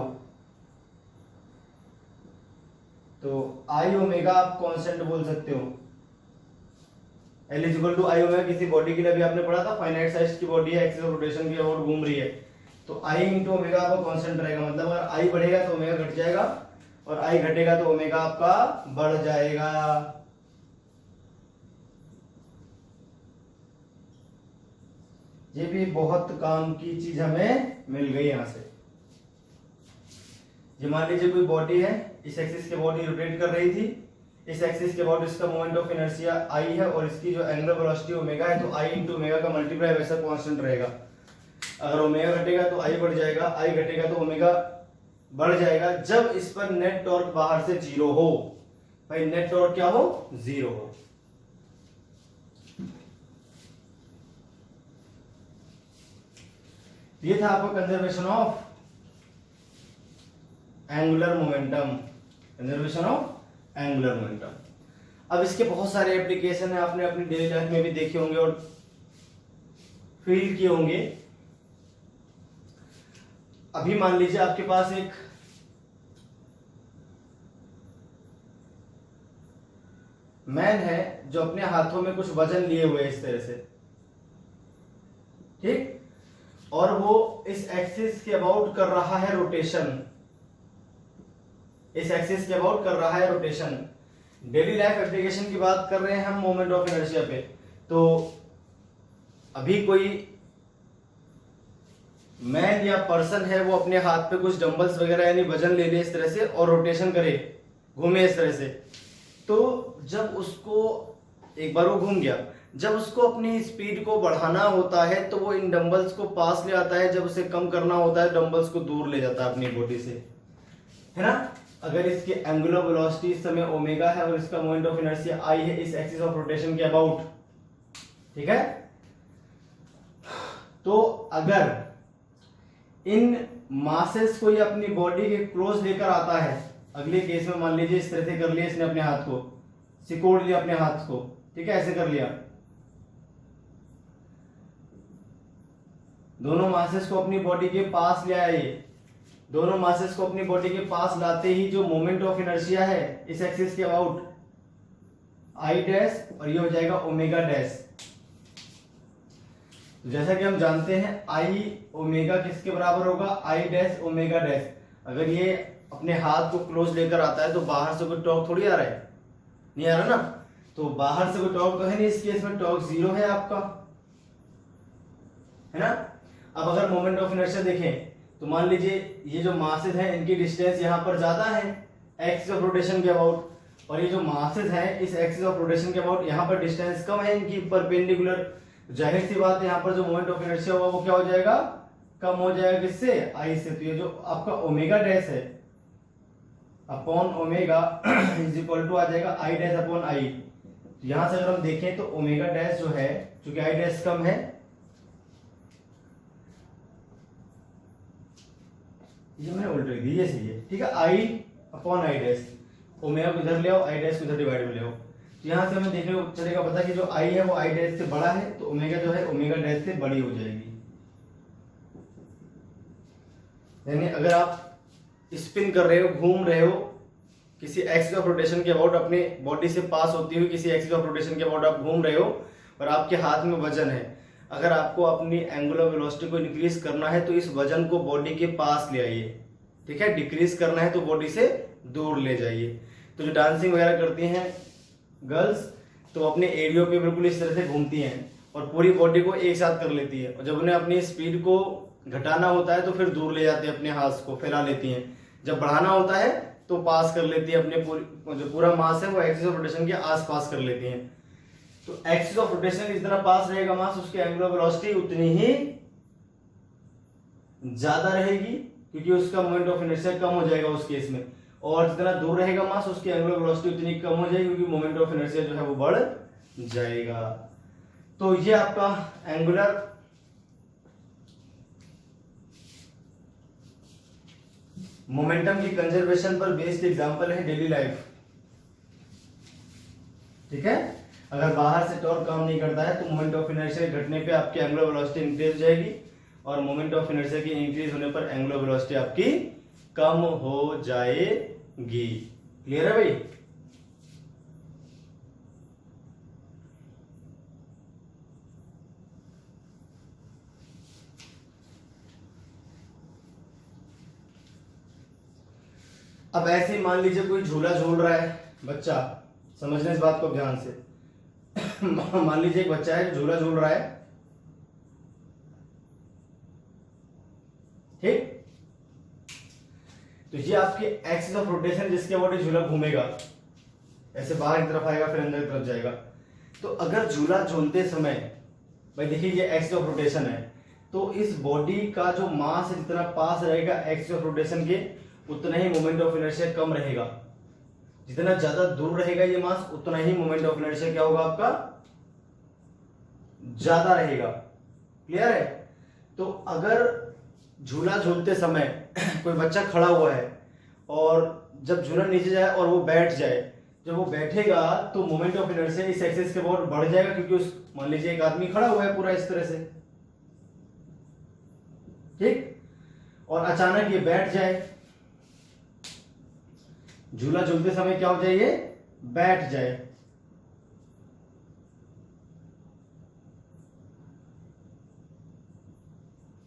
तो I ओमेगा आप कांस्टेंट बोल सकते हो। L is equal to I omega किसी बॉडी के लिए भी आपने पढ़ा था, फाइनाइट साइज की बॉडी है, एक्सिस ऑफ रोटेशन की ओर घूम रही है, तो I इंटू ओमेगा आपका कांस्टेंट रहेगा। मतलब अगर I बढ़ेगा तो ओमेगा घट जाएगा और I घटेगा तो ओमेगा आपका बढ़ जाएगा। ये भी बहुत काम की चीज हमें मिल गई यहां से। ये मान लीजिए कोई बॉडी है, इस एक्सिस के बॉडी रोटेट कर रही थी, इस एक्सिस के बॉडी इसका मोमेंट ऑफ इनर्शिया I है और इसकी जो एंगुलर वेलोसिटी ओमेगा है, तो I इंटू ओमेगा का मल्टीप्लाई वैसा कांस्टेंट रहेगा। अगर ओमेगा घटेगा तो I बढ़ जाएगा, I घटेगा तो ओमेगा बढ़ जाएगा जब इस पर नेट टॉर्क बाहर से 0 हो। भाई नेट टॉर्क क्या हो? 0 हो। ये था आपका conservation of angular momentum. Conservation of angular momentum. अब इसके बहुत सारे एप्लीकेशन है, आपने अपनी डेली लाइफ में भी देखे होंगे और फील किए होंगे। अभी मान लीजिए आपके पास एक मैन है जो अपने हाथों में कुछ वजन लिए हुए इस तरह से, ठीक, और वो इस एक्सिस के अबाउट कर रहा है रोटेशन, इस एक्सिस के अबाउट कर रहा है रोटेशन। डेली लाइफ एप्लीकेशन की बात कर रहे हैं हम मोमेंट ऑफ इनर्शिया पे। तो अभी कोई मैन या पर्सन है वो अपने हाथ पे कुछ डंबल्स वगैरह यानी वजन ले ले इस तरह से और रोटेशन करे, घूमे इस तरह से, तो जब उसको एक बार वो घूम गया, जब उसको अपनी स्पीड को बढ़ाना होता है तो वो इन डंबल्स को पास ले आता है, जब उसे कम करना होता है डंबल्स को दूर ले जाता है अपनी बॉडी से, है ना। अगर इसकी एंगुलर वेलोसिटी इस समय ओमेगा है और इसका मोमेंट ऑफ इनर्शिया आई है इस एक्सिस ऑफ रोटेशन के अबाउट, ठीक है। तो अगर इन मासेस को ये अपनी बॉडी के क्लोज लेकर आता है, अगले केस में मान लीजिए इस तरह से कर लिया इसने, अपने हाथ को सिकोड़ लिया अपने हाथ को, ठीक है, ऐसे कर लिया, दोनों मासेस को अपनी बॉडी के पास ले आए, दोनों मासेस को अपनी बॉडी के पास लाते ही जो मोमेंट ऑफ इनर्शिया है इस एक्सिस के अबाउट आई डैश और ये हो जाएगा ओमेगा डैश। जैसा कि हम जानते हैं आई ओमेगा किसके बराबर होगा, आई डैश ओमेगा डैश। अगर ये अपने हाथ को क्लोज लेकर आता है तो बाहर से कोई टॉर्क थोड़ी आ रहा है, नहीं आ रहा ना, तो बाहर से कोई टॉर्क तो है नहीं, इस केस में टॉर्क जीरो है आपका, है ना। अब अगर मोमेंट ऑफ इनर्शिया देखें तो मान लीजिए ये जो मासेस हैं इनकी डिस्टेंस यहाँ पर ज्यादा है एक्सिस ऑफ रोटेशन के अबाउट, और ये जो मासेस हैं इस एक्सिस ऑफ रोटेशन के अबाउट यहाँ पर डिस्टेंस कम है इनकी परपेंडिकुलर। जाहिर सी बात है यहाँ पर जो मोमेंट ऑफ इनर्शिया होगा वो क्या हो जाएगा, कम हो जाएगा, किससे, आई से। तो ये जो आपका ओमेगा डैश है upon omega is equal to आ जाएगा आई डैश अपॉन आई। यहां से अगर हम देखें तो ओमेगा डैश जो है, चूंकि आई डैश कम है, ये मैंने उल्ट लिख दी, ये सही है, ठीक है, आई अपॉन आई डैश, ओमेगा को इधर ले आओ, आई डैश को इधर डिवाइड में ले आओ। तो यहां से हमें देखने को चलेगा पता कि जो आई है वो आई डैश से बड़ा है, तो ओमेगा जो है ओमेगा डैश से बड़ी हो जाएगी। यानी अगर आप स्पिन कर रहे हो, घूम रहे हो किसी एक्सिस ऑफ रोटेशन के अबाउट, अपने बॉडी से पास होती हुई किसी एक्सिस ऑफ रोटेशन के अबाउट आप घूम रहे हो और आपके हाथ में वजन है, अगर आपको अपनी एंगुलर वेलोसिटी को इंक्रीज करना है तो इस वजन को बॉडी के पास ले आइए, ठीक है, डिक्रीज करना है तो बॉडी से दूर ले जाइए। तो जो डांसिंग वगैरह करती हैं गर्ल्स तो अपने एरियो पे बिल्कुल इस तरह से घूमती हैं और पूरी बॉडी को एक साथ कर लेती है, और जब उन्हें अपनी स्पीड को घटाना होता है तो फिर दूर ले जाते हैं, अपने हाथ को फैला लेती हैं, जब बढ़ाना होता है तो पास कर लेती है, अपने जो पूरा मास है वो एक्सिस ऑफ रोटेशन के आस पास कर लेती हैं। तो एक्सिस ऑफ रोटेशन जितना पास रहेगा मास, उसकी एंगुलर वेलोसिटी उतनी ही ज्यादा रहेगी, क्योंकि उसका मोमेंट ऑफ इनर्शिया कम हो जाएगा उस केस में, और जितना दूर रहेगा मास उसकी एंगुलर वेलोसिटी उतनी कम हो जाएगी, क्योंकि मोमेंट ऑफ इनर्शिया जो है वो बढ़ जाएगा। तो ये आपका एंगुलर मोमेंटम की कंजर्वेशन पर बेस्ड एग्जांपल है डेली लाइफ, ठीक है। अगर बाहर से टॉर्क काम नहीं करता है तो मोमेंट ऑफ इनर्शिया घटने पे आपकी एंगुलर वेलोसिटी इंक्रीज हो जाएगी, और मोमेंट ऑफ इनर्शिया की इंक्रीज होने पर एंगुलर वेलोसिटी आपकी कम हो जाएगी। क्लियर है भाई। अब ऐसे मान लीजिए कोई झूला झूल रहा है बच्चा, समझना इस बात को ध्यान से मान लीजिए एक बच्चा है जो झूला झूल रहा है, ठीक, तो ये आपके एक्सिस ऑफ रोटेशन जिसके अबाउट झूला घूमेगा, ऐसे बाहर की तरफ आएगा फिर अंदर की तरफ जाएगा। तो अगर झूला झूलते समय भाई देखिए ये एक्सिस ऑफ रोटेशन है, तो इस बॉडी का जो मास है जितना पास रहेगा एक्सिस ऑफ रोटेशन के उतना ही मोमेंट ऑफ इनर्शिया कम रहेगा, जितना ज्यादा दूर रहेगा ये मास उतना ही मोमेंट ऑफ इनर्शिया क्या होगा आपका, ज्यादा रहेगा। क्लियर है। तो अगर झूला झूलते समय कोई बच्चा खड़ा हुआ है और जब झूला नीचे जाए और वो बैठ जाए, जब वो बैठेगा तो मोमेंट ऑफ इनर्शिया इस एक्सिस के अबाउट बढ़ जाएगा, क्योंकि उस मान लीजिए एक आदमी खड़ा हुआ है पूरा इस तरह से, ठीक, और अचानक ये बैठ जाए, झूला झूलते समय क्या हो जाए, ये बैठ जाए,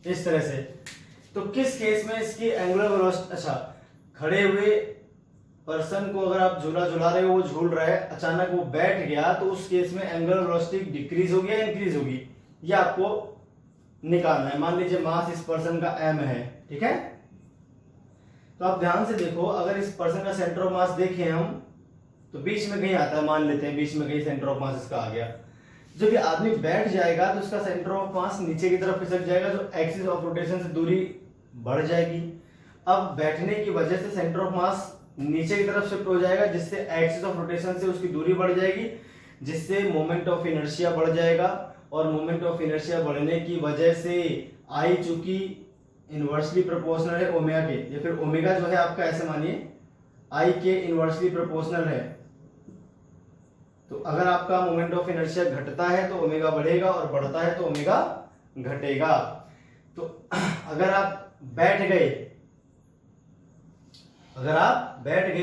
इस तरह से। तो किस केस में इसकी एंगुलर वेलोसिटी, अच्छा, खड़े हुए पर्सन को अगर आप झूला झुला रहे हो, वो झूल रहा है, अचानक वो बैठ गया, तो उस केस में एंगुलर वेलोसिटी डिक्रीज होगी या इंक्रीज होगी, ये आपको निकालना है। मान लीजिए मास इस पर्सन का m है, ठीक है, तो आप ध्यान से देखो, अगर इस पर्सन का सेंटर ऑफ मास देखें हम, तो बीच में कहीं आता है, मान लेते हैं बीच में कहीं सेंटर ऑफ मास इसका आ गया। जब ये आदमी बैठ जाएगा तो उसका सेंटर ऑफ मास नीचे की तरफ खिसक जाएगा, जो एक्सिस ऑफ रोटेशन से दूरी बढ़ जाएगी। अब बैठने की वजह से सेंटर ऑफ मास नीचे की तरफ शिफ्ट हो जाएगा, जिससे एक्सिस ऑफ रोटेशन से उसकी दूरी बढ़ जाएगी, जिससे मोमेंट ऑफ इनर्शिया बढ़ जाएगा। और मोमेंट ऑफ इनर्शिया बढ़ने की वजह से आई चूंकि इनवर्सली प्रोपोर्शनल है ओमेगा के, या फिर ओमेगा जो है आपका ऐसे मानिए आई के इनवर्सली प्रोपोर्शनल है, तो अगर आपका मोमेंट ऑफ इनर्शिया घटता है तो ओमेगा बढ़ेगा, और बढ़ता है तो ओमेगा घटेगा। तो अगर आप बैठ गए,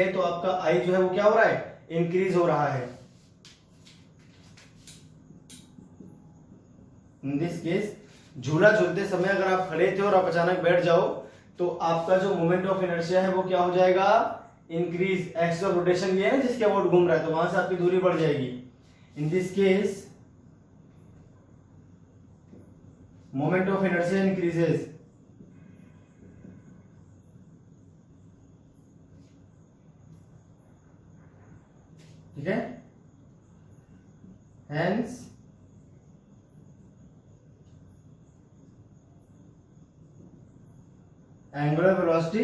तो आपका आई जो है वो क्या हो रहा है, इंक्रीज हो रहा है। इन दिस केस झूला झूलते समय अगर आप खड़े थे और आप अचानक बैठ जाओ, तो आपका जो मोमेंट ऑफ इनर्शिया है वो क्या हो जाएगा, इंक्रीज। एक्सिस ऑफ रोटेशन ये है जिसके अबाउट घूम रहा है, तो वहां से आपकी दूरी बढ़ जाएगी। In this case moment of inertia increases, ठीक है, हेंस एंगुलर वेलोसिटी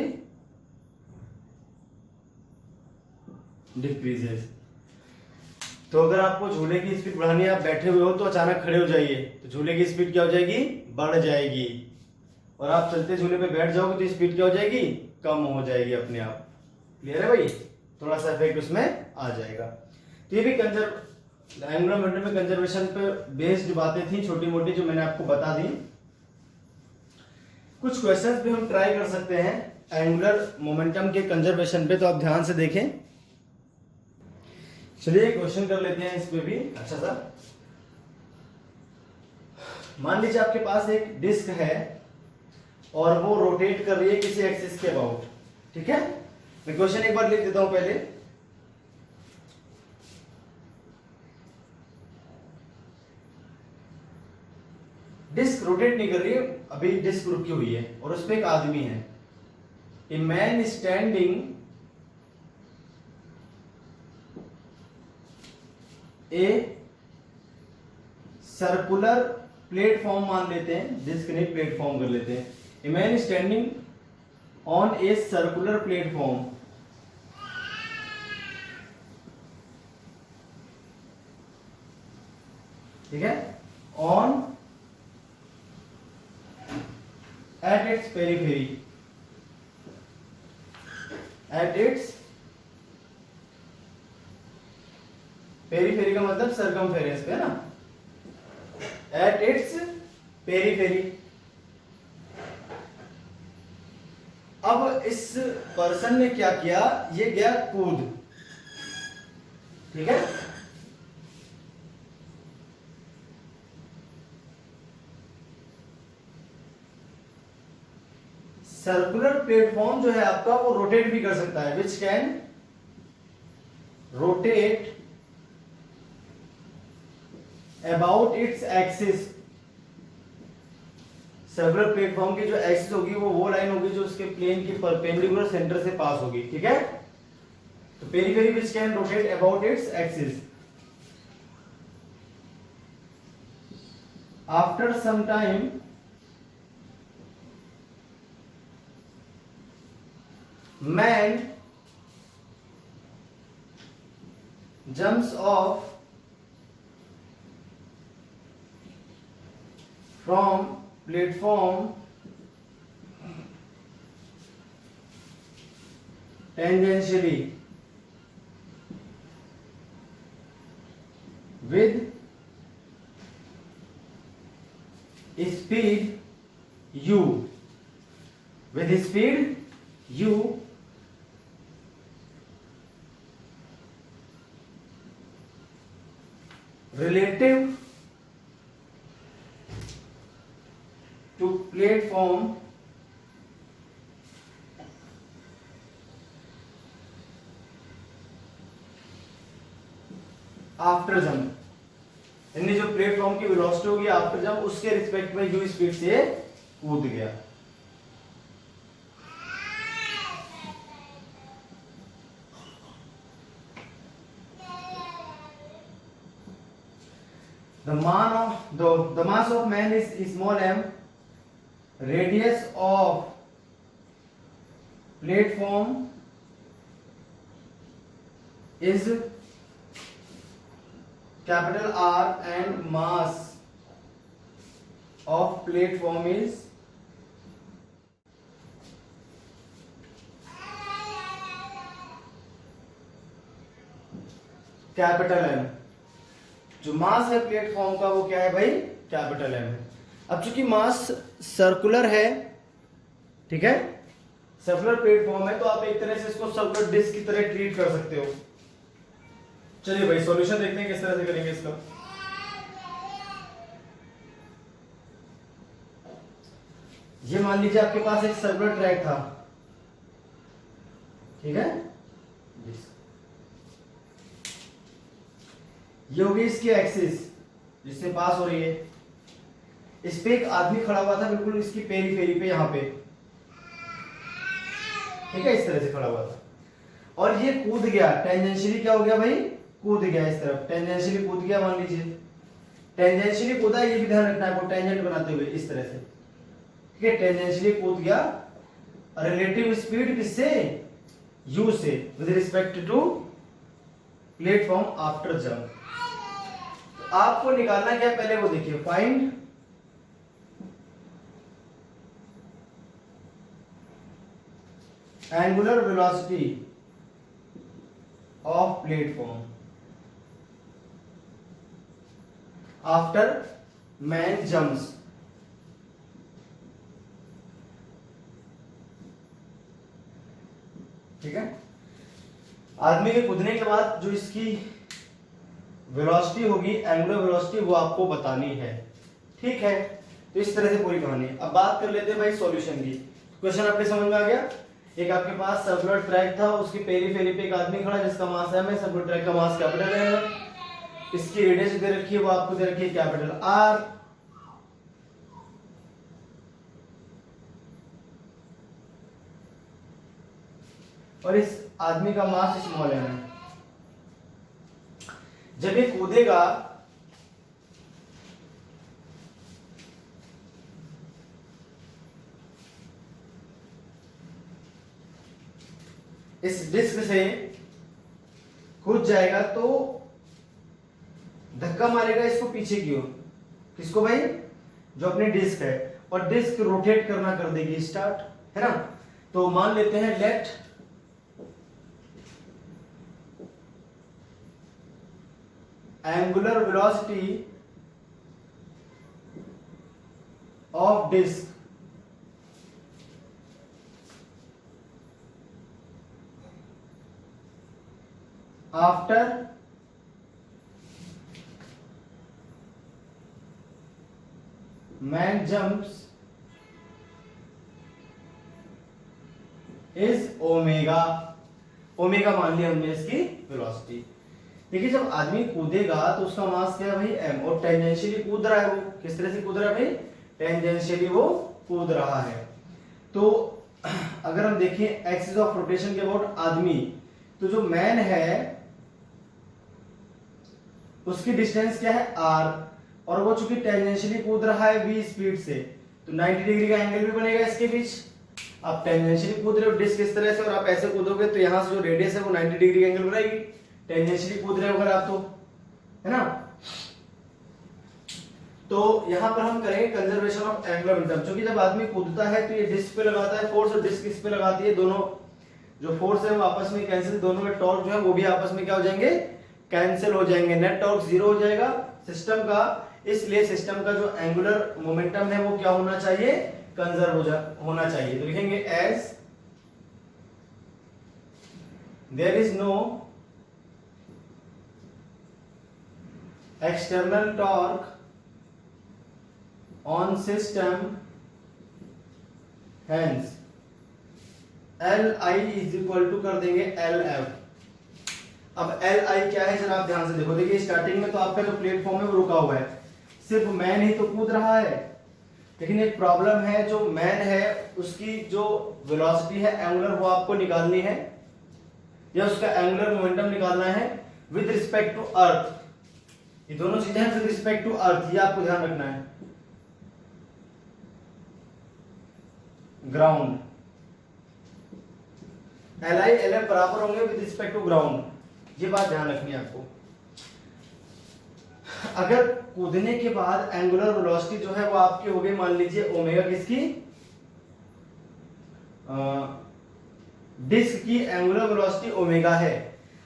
डिक्रीजेस। तो अगर आपको झूले की स्पीड बढ़ानी है, आप बैठे हुए हो तो अचानक खड़े हो जाइए, तो झूले की स्पीड क्या हो जाएगी, बढ़ जाएगी। और आप चलते झूले पे बैठ जाओगे तो स्पीड क्या हो जाएगी, कम हो जाएगी अपने आप। क्लियर है भाई, थोड़ा सा इफेक्ट उसमें आ जाएगा। तो ये भी एंगुलर मोमेंटम में कंजर्वेशन पे बेस्ड बातें थी छोटी मोटी, जो मैंने आपको बता दी। कुछ क्वेश्चंस भी हम ट्राई कर सकते हैं एंगुलर मोमेंटम के कंजर्वेशन पे, तो आप ध्यान से देखें। चलिए क्वेश्चन कर लेते हैं इस पे भी अच्छा सा। मान लीजिए आपके पास एक डिस्क है और वो रोटेट कर रही है किसी एक्सिस के अबाउट, ठीक है। मैं क्वेश्चन एक बार लिख देता हूं पहले। डिस्क रोटेट नहीं कर रही है, अभी डिस्क रुकी हुई है और उस पे एक आदमी है। A man standing a circular platform, मान लेते हैं, डिस्क नहीं प्लेटफॉर्म कर लेते हैं। A man standing on a circular platform, ठीक है, on at its periphery, periphery का मतलब सर्कमफेरेंस पे है ना, एट इट्स पेरीफेरी। अब इस पर्सन ने क्या किया, ये गया कूद, ठीक है। सर्कुलर प्लेटफॉर्म जो है आपका वो रोटेट भी कर सकता है, विच can rotate about its axis. Circular platform की जो एक्सिस होगी वो लाइन होगी जो उसके प्लेन की परपेंडिकुलर सेंटर से पास होगी, ठीक है। तो periphery which can rotate about its axis. After some time man jumps off from platform tangentially with speed u, with speed u relative to platform after jump, यानी जो प्लेटफॉर्म की वेलोसिटी होगी आफ्टर जंप उसके रिस्पेक्ट में यू स्पीड से कूद गया। The mass of man is small m, radius of platform is capital R and mass of platform is capital M। जो मास है प्लेटफॉर्म का वो क्या है भाई, कैपिटल M है। अब चूंकि मास सर्कुलर है, ठीक है, सर्कुलर प्लेटफॉर्म है, तो आप एक तरह से इसको सर्कुलर डिस्क की तरह ट्रीट कर सकते हो। चलिए भाई सॉल्यूशन देखते हैं किस तरह से करेंगे इसका। ये मान लीजिए आपके पास एक सर्कुलर ट्रैक था, ठीक है, ये होगी इसकी एक्सिस जिससे पास हो रही है। इस पे एक आदमी खड़ा हुआ था बिल्कुल इसकी पेरीफेरी पे, यहां पे, ठीक है, इस तरह से खड़ा हुआ था और ये कूद गया टेंजेंशियली। क्या हो गया भाई, कूद गया इस तरफ, टेंजेंशियली कूद गया। मान लीजिए टेंजेंशियली कूदा, ये भी ध्यान रखना है आपको, टेंजेंट बनाते हुए इस तरह से, ठीक है, टेंजेंशियली कूद गया। रिलेटिव स्पीड किससे, u से, with respect to platform after jump. तो आपको निकालना क्या, पहले वो देखिए, find angular velocity of platform after man jumps. ठीक है, आदमी के कूदने के बाद जो इसकी वेलोसिटी होगी, एंगुलर वेलोसिटी, वो आपको बतानी है। ठीक है, तो इस तरह से पूरी कहानी। अब बात कर लेते हैं भाई सॉल्यूशन की। क्वेश्चन आपके समझ में आ गया। एक आपके पास सर्कुलर ट्रैक था, उसकी पेरीफेरी पे एक आदमी खड़ा जिसका मास m है, सर्कुलर ट्रैक का मास कैपिटल है, इसकी रेडियस दे रखी है, वो आपको दे रखी है कैपिटल R। और इस आदमी का मास स्मॉल m है। जब ये कूदेगा इस डिस्क से कूद जाएगा तो धक्का मारेगा इसको पीछे की ओर। किसको भाई, जो अपनी डिस्क है, और डिस्क रोटेट करना कर देगी स्टार्ट, है ना। तो मान लेते हैं let angular velocity of disc after man jumps is omega. Omega मान लिया हमने इसकी वेलोसिटी। देखिए जब आदमी कूदेगा तो उसका मास क्या है भाई, m, और टेंजेंशियली कूद रहा है। वो किस तरह से कूद रहा है भाई, टेंजेंशियली वो कूद रहा है। तो अगर हम देखें एक्सिस ऑफ रोटेशन के अबाउट आदमी, तो जो मैन है उसकी डिस्टेंस क्या है r, और वो चूंकि टेंजेंशियली कूद रहा है v स्पीड से, तो 90 डिग्री का एंगल भी बनेगा इसके बीच। आप टेंजेंशियली कूद रहे हो डिस्क इस तरह से, और आप ऐसे कूदोगे तो यहां से जो रेडियस है वो 90 डिग्री का एंगल बनाएगी। टेंजेंशियली कूद रहे हो अगर आप, तो है ना। तो यहां पर हम करेंगे कंजर्वेशन ऑफ एंगुलर मोमेंटम। क्योंकि जब आदमी कूदता है तो ये डिस्क पे लगाता है फोर्स, और डिस्क इस पे लगाती है, दोनों जो फोर्स है वो आपस में कैंसिल, दोनों में टॉर्क जो है वो भी आपस में क्या हो जाएंगे, कैंसिल हो जाएंगे, नेट टॉर्क जीरो हो जाएगा सिस्टम का। इसलिए सिस्टम का जो एंगुलर मोमेंटम है वो क्या होना चाहिए, कंजर्व होना चाहिए। तो लिखेंगे as there is no external torque on system hence L I is equal to कर देंगे एल एफ। अब एल आई क्या है जरा आप ध्यान से देखो, देखिए स्टार्टिंग में तो आपका जो प्लेटफॉर्म है वो रुका हुआ है, सिर्फ मैन ही तो कूद रहा है, लेकिन एक प्रॉब्लम है, जो मैन है उसकी जो वेलोसिटी है एंगुलर वो आपको निकालनी है, या उसका एंगुलर मोमेंटम निकालना है विद रिस्पेक्ट टू अर्थ। ये दोनों चीजें हैं विद रिस्पेक्ट टू अर्थ, ये आपको ध्यान रखना है। Ground L I L F बराबर होंगे विद रिस्पेक्ट टू ग्राउंड, ये बात ध्यान रखनी है आपको। अगर कूदने के बाद एंगुलर वेलोसिटी जो है वो आपकी हो गई मान लीजिए ओमेगा किसकी, डिस्क की एंगुलर वेलोसिटी ओमेगा है।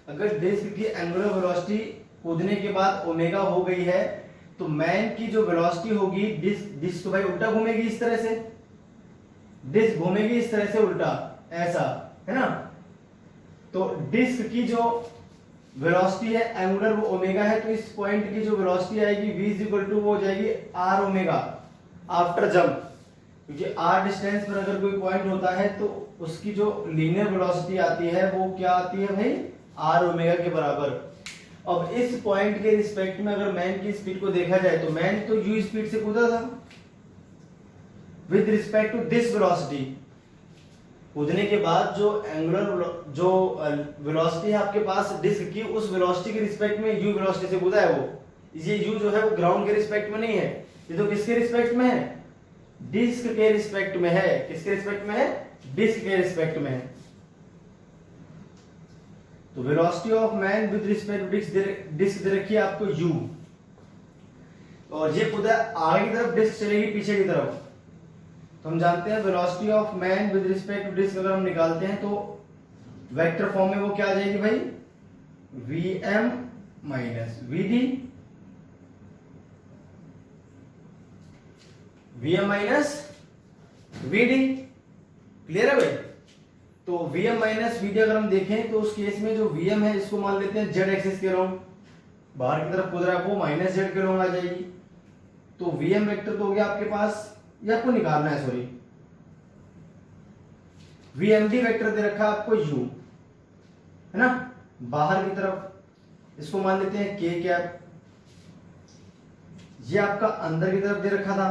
अगर डिस्क की एंगुलर वेलोसिटी कूदने के बाद ओमेगा हो गई है तो मैन की जो वेलोसिटी होगी, डिस्क तो भाई उल्टा घूमेगी इस तरह से, डिस्क घूमेगी इस तरह से उल्टा, ऐसा है ना। तो डिस्क की जो वेलोसिटी है एंगुलर वो ओमेगा है, तो इस पॉइंट की जो वेलोसिटी आएगी v इज इक्वल टू वो हो जाएगी आर ओमेगा आफ्टर जंप, क्योंकि आर डिस्टेंस पर अगर कोई पॉइंट होता है तो उसकी जो लीनियर वेलोसिटी आती है वो क्या आती है भाई, आर ओमेगा के बराबर। अब इस पॉइंट के रिस्पेक्ट में अगर मैन की स्पीड को देखा जाए तो मैन तो u स्पीड से कूदा था with respect to this velocity. कूदने के बाद जो एंगुलर जो वेलोसिटी है आपके पास डिस्क की, उस वेलोसिटी के रिस्पेक्ट में u वेलोसिटी से कूदा है वो, ये u जो है वो ग्राउंड के रिस्पेक्ट में नहीं है, ये तो किसके रिस्पेक्ट में है, डिस्क के रिस्पेक्ट में है। किसके रिस्पेक्ट में है, डिस्क के रिस्पेक्ट में है। तो velocity of man with respect to disc दे रखी है आपको u, और ये कूदा आगे की तरफ, डिस्क चलेगी पीछे की तरफ। तो हम जानते हैं velocity of man with respect to disc अगर हम निकालते हैं तो वेक्टर फॉर्म में वो क्या आ जाएगी भाई, vm minus vd, vm minus vd, clear है भाई। तो vm माइनस vd अगर हम देखें तो उस केस में जो vm है इसको मान लेते हैं z एक्सिस के अलोंग, बाहर की तरफ कूद रहा है वो माइनस z के अलोंग आ जाएगी। तो vm वेक्टर तो हो गया आपके पास, ये आपको निकालना है, सॉरी vmd वेक्टर दे रखा है आपको u, है ना, बाहर की तरफ इसको मान लेते हैं k कैप, ये आपका अंदर की तरफ दे रखा था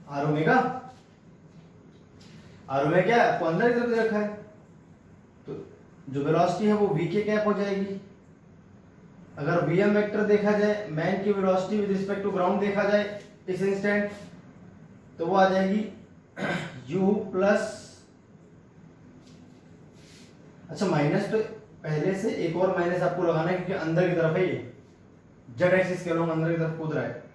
आर ओमेगा, आर ओमेगा क्या है आपको अंदर की तरफ दे रखा है, तो जो वेलोसिटी है वो v के कैप हो जाएगी। अगर vm वेक्टर देखा जाए, मैन की velocity with respect to ground देखा जाए इस इंस्टेंट, तो वो आ जाएगी u प्लस, अच्छा माइनस तो पहले से एक और माइनस आपको लगाना है क्योंकि अंदर की तरफ है ये, जेड एक्सिस के लोग अंदर की तरफ कूद रहा है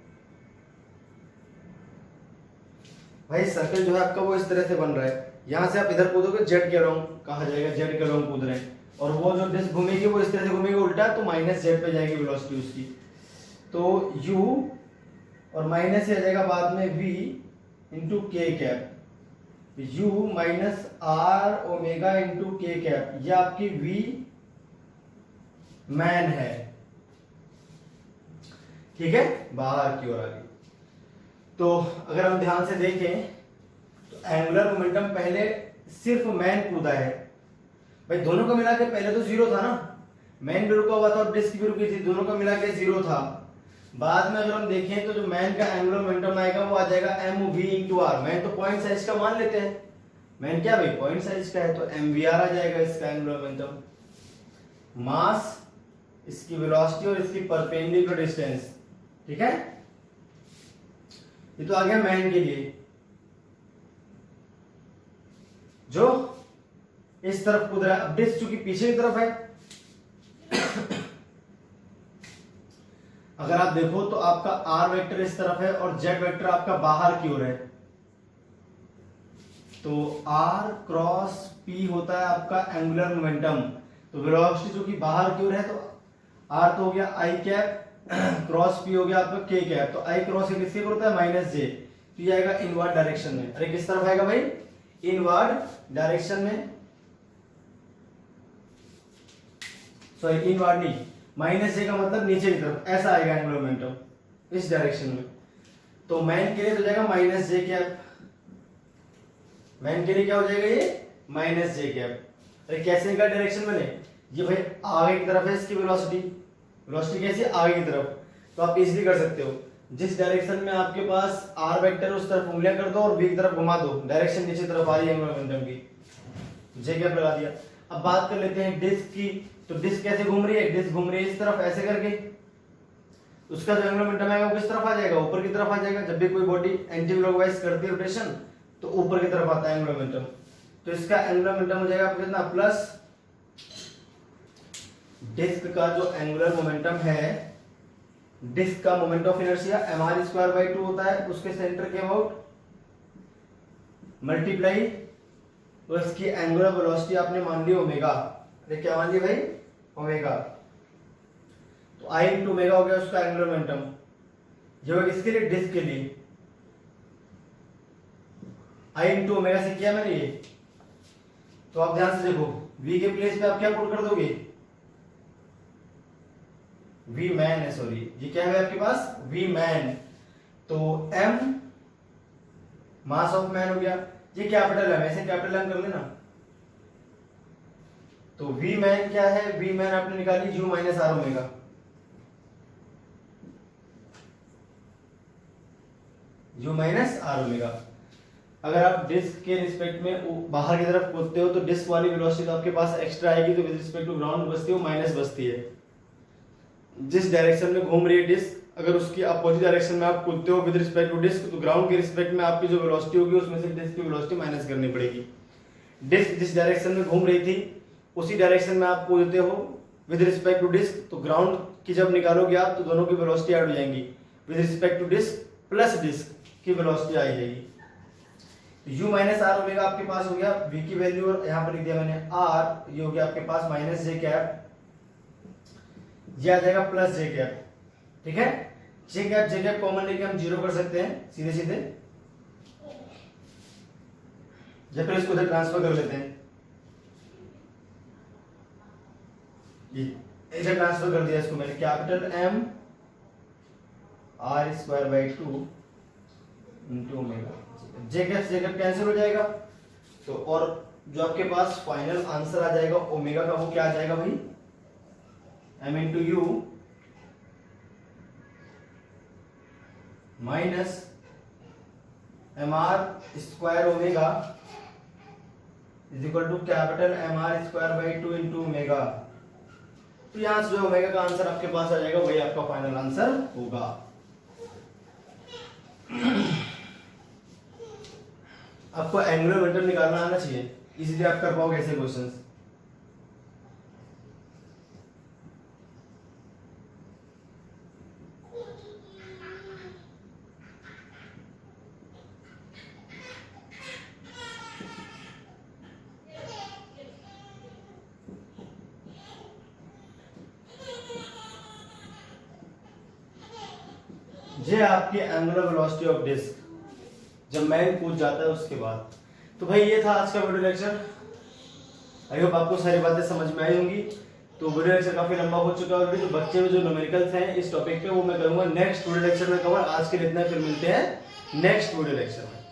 भाई। सर्कल जो है आपका वो इस तरह से बन रहा है, यहां से आप इधर कूदोगे जेड के लोग कहा जाएगा, जेड के लोग कूद रहे हैं, और वो जो डिस्क घूमेगी वो इस तरह से घूमेगी उल्टा, तो माइनस जेड पे जाएगी वेलोसिटी उसकी। तो u और माइनस ही आ जाएगा बाद में v into K cap, u minus R omega into K cap, ये आपकी v मैन है, ठीक है, बाहर की ओर आ गई। तो अगर हम ध्यान से देखें तो एंगुलर मोमेंटम पहले सिर्फ मैन कूदा है भाई, दोनों का मिला के पहले तो जीरो था ना, मैन भी रुका हुआ था और डिस्क भी रुकी थी, दोनों का मिला के जीरो था। बाद में अगर हम देखें तो जो मैन का एंगुलर मोमेंटम आएगा वो आ जाएगा M V into R, man तो पॉइंट साइज का मान लेते हैं, मैन क्या भाई पॉइंट साइज का है, तो एम वी आर आ जाएगा इसका एंगुलर मोमेंटम, मास, इसकी वेलोसिटी और इसकी परपेंडिकुलर डिस्टेंस, ठीक है। ये तो आ गया मैन के लिए, जो इस तरफ कूद रहा है। अब डिस्क चूंकि पीछे की तरफ है, अगर आप देखो तो आपका आर वेक्टर इस तरफ है और जेड वेक्टर आपका बाहर की ओर है, तो r क्रॉस p होता है आपका एंगुलर मोमेंटम। तो वेलोसिटी जो कि बाहर की ओर है तो r तो हो गया i कैप क्रॉस p हो गया आपका k कैप। तो i क्रॉस k किसके होता है माइनस j, तो ये आएगा इनवर्ड डायरेक्शन में। अरे किस तरफ आएगा भाई, इनवर्ड डायरेक्शन में, सॉरी इनवर्ड नहीं, माइनस j का मतलब नीचे की तरफ, ऐसा आएगा एंगुलर मोमेंटम इस डायरेक्शन में। तो मैन के लिए तो जाएगा माइनस j कैप, मैन के लिए क्या हो जाएगा ये माइनस j कैप। अरे कैसे का डायरेक्शन बने, ये भाई आगे की तरफ है इसकी वेलोसिटी, वेलोसिटी कैसी आगे की तरफ, तो आप इजीली कर सकते हो। जिस डायरेक्शन में आपके पास r वेक्टर है उस तरफ उंगलियां कर दो और v की तरफ घुमा दो, डायरेक्शन नीचे तरफ आ रही है एंगुलर मोमेंटम की, j कैप लगा दिया। अब बात कर लेते हैं डिस्क की, तो डिस्क कैसे घूम रही है, डिस्क घूम रही है इस तरफ ऐसे करके, उसका जो एंगुलर मोमेंटम आएगा वो किस तरफ आ जाएगा, ऊपर की तरफ आ जाएगा। जब भी कोई बॉडी एंटी क्लॉकवाइज करती है रोटेशन तो ऊपर की तरफ आता है एंगुलर मोमेंटम। तो इसका एंगुलर मोमेंटम हो जाएगा आपका कितना, प्लस डिस्क का जो एंगुलर मोमेंटम है, डिस्क का मोमेंट ऑफ इनर्शिया mr²/2 होता है उसके सेंटर के अबाउट, मल्टीप्लाई तो इसकी एंगुलर वेलोसिटी आपने मान ली ओमेगा। ये क्या मान ली भाई, ओमेगा। तो I × ओमेगा हो गया उसका एंगुलर मोमेंटम, जो है किसके लिए, डिस्क के लिए। I × ओमेगा से किया मैंने ये, तो आप ध्यान से देखो v के प्लेस पे आप क्या पुट कर दोगे, v मैन है, सॉरी ये क्या है आपके पास v मैन, तो m मास ऑफ मैन हो गया, ये कैपिटल m, ऐसे कैपिटल m कर लेना। तो v मैन क्या है, v मैन आपने निकाली u - r omega, u - r omega. अगर आप डिस्क के रिस्पेक्ट में बाहर की तरफ कूदते हो तो डिस्क वाली वेलोसिटी तो आपके पास एक्स्ट्रा आएगी, तो विद रिस्पेक्ट टू ग्राउंड बचती है वो माइनस बचती है। जिस डायरेक्शन में घूम रही है डिस्क, अगर उसकी अपोजिट डायरेक्शन में आप कूदते हो विद रिस्पेक्ट टू डिस्क, तो ग्राउंड के रिस्पेक्ट में आपकी जो वेलोसिटी होगी उसमें से डिस्क की वेलोसिटी माइनस करनी पड़ेगी। डिस्क जिस डायरेक्शन में घूम रही थी उसी डायरेक्शन में आप कूदते हो विद रिस्पेक्ट टू डिस्क, तो ग्राउंड की जब निकालोगे आप तो दोनों की वेलोसिटी ऐड हो जाएंगी, with respect to disc plus disc की वेलोसिटी आ जाएगी। u - r ओमेगा आपके पास हो गया, v की वैल्यू और यहाँ पर लिख दिया मैंने r, ये हो गया आपके पास माइनस j कैप, ये आ जाएगा प्लस j कैप, ठीक है। j कैप कॉमन लेके हम जीरो कर सकते हैं सीधे सीधे, या फिर इसको उधर ट्रांसफर कर लेते हैं, इधर ट्रांसफर कर दिया इसको मैंने, capital M r²/2 × omega, j cap cancel हो जाएगा, तो और जो आपके पास फाइनल आंसर आ जाएगा ओमेगा का वो क्या आ जाएगा भाई, m × u minus mr² omega is equal to capital mr²/2 × omega. तो यहां से जो ओमेगा का आंसर आपके पास आ जाएगा वही आपका फाइनल आंसर होगा। आपको एंगुलर मोमेंटम निकालना आना चाहिए, इसीलिए आप कर पाओगे ऐसे क्वेश्चंस। ये आपकी एंगुलर वेलोसिटी ऑफ डिस्क जब मैन कूद जाता है उसके बाद। तो भाई ये था आज का वीडियो लेक्चर, आई होप आपको सारी बातें समझ में आई होंगी। तो वीडियो लेक्चर काफी लंबा हो चुका है ऑलरेडी, तो बच्चे में जो न्यूमेरिकल्स हैं इस टॉपिक पे वो मैं करूंगा नेक्स्ट वीडियो लेक्चर में कवर। आज के लिए इतना, फिर मिलते हैं नेक्स्ट वीडियो लेक्चर में।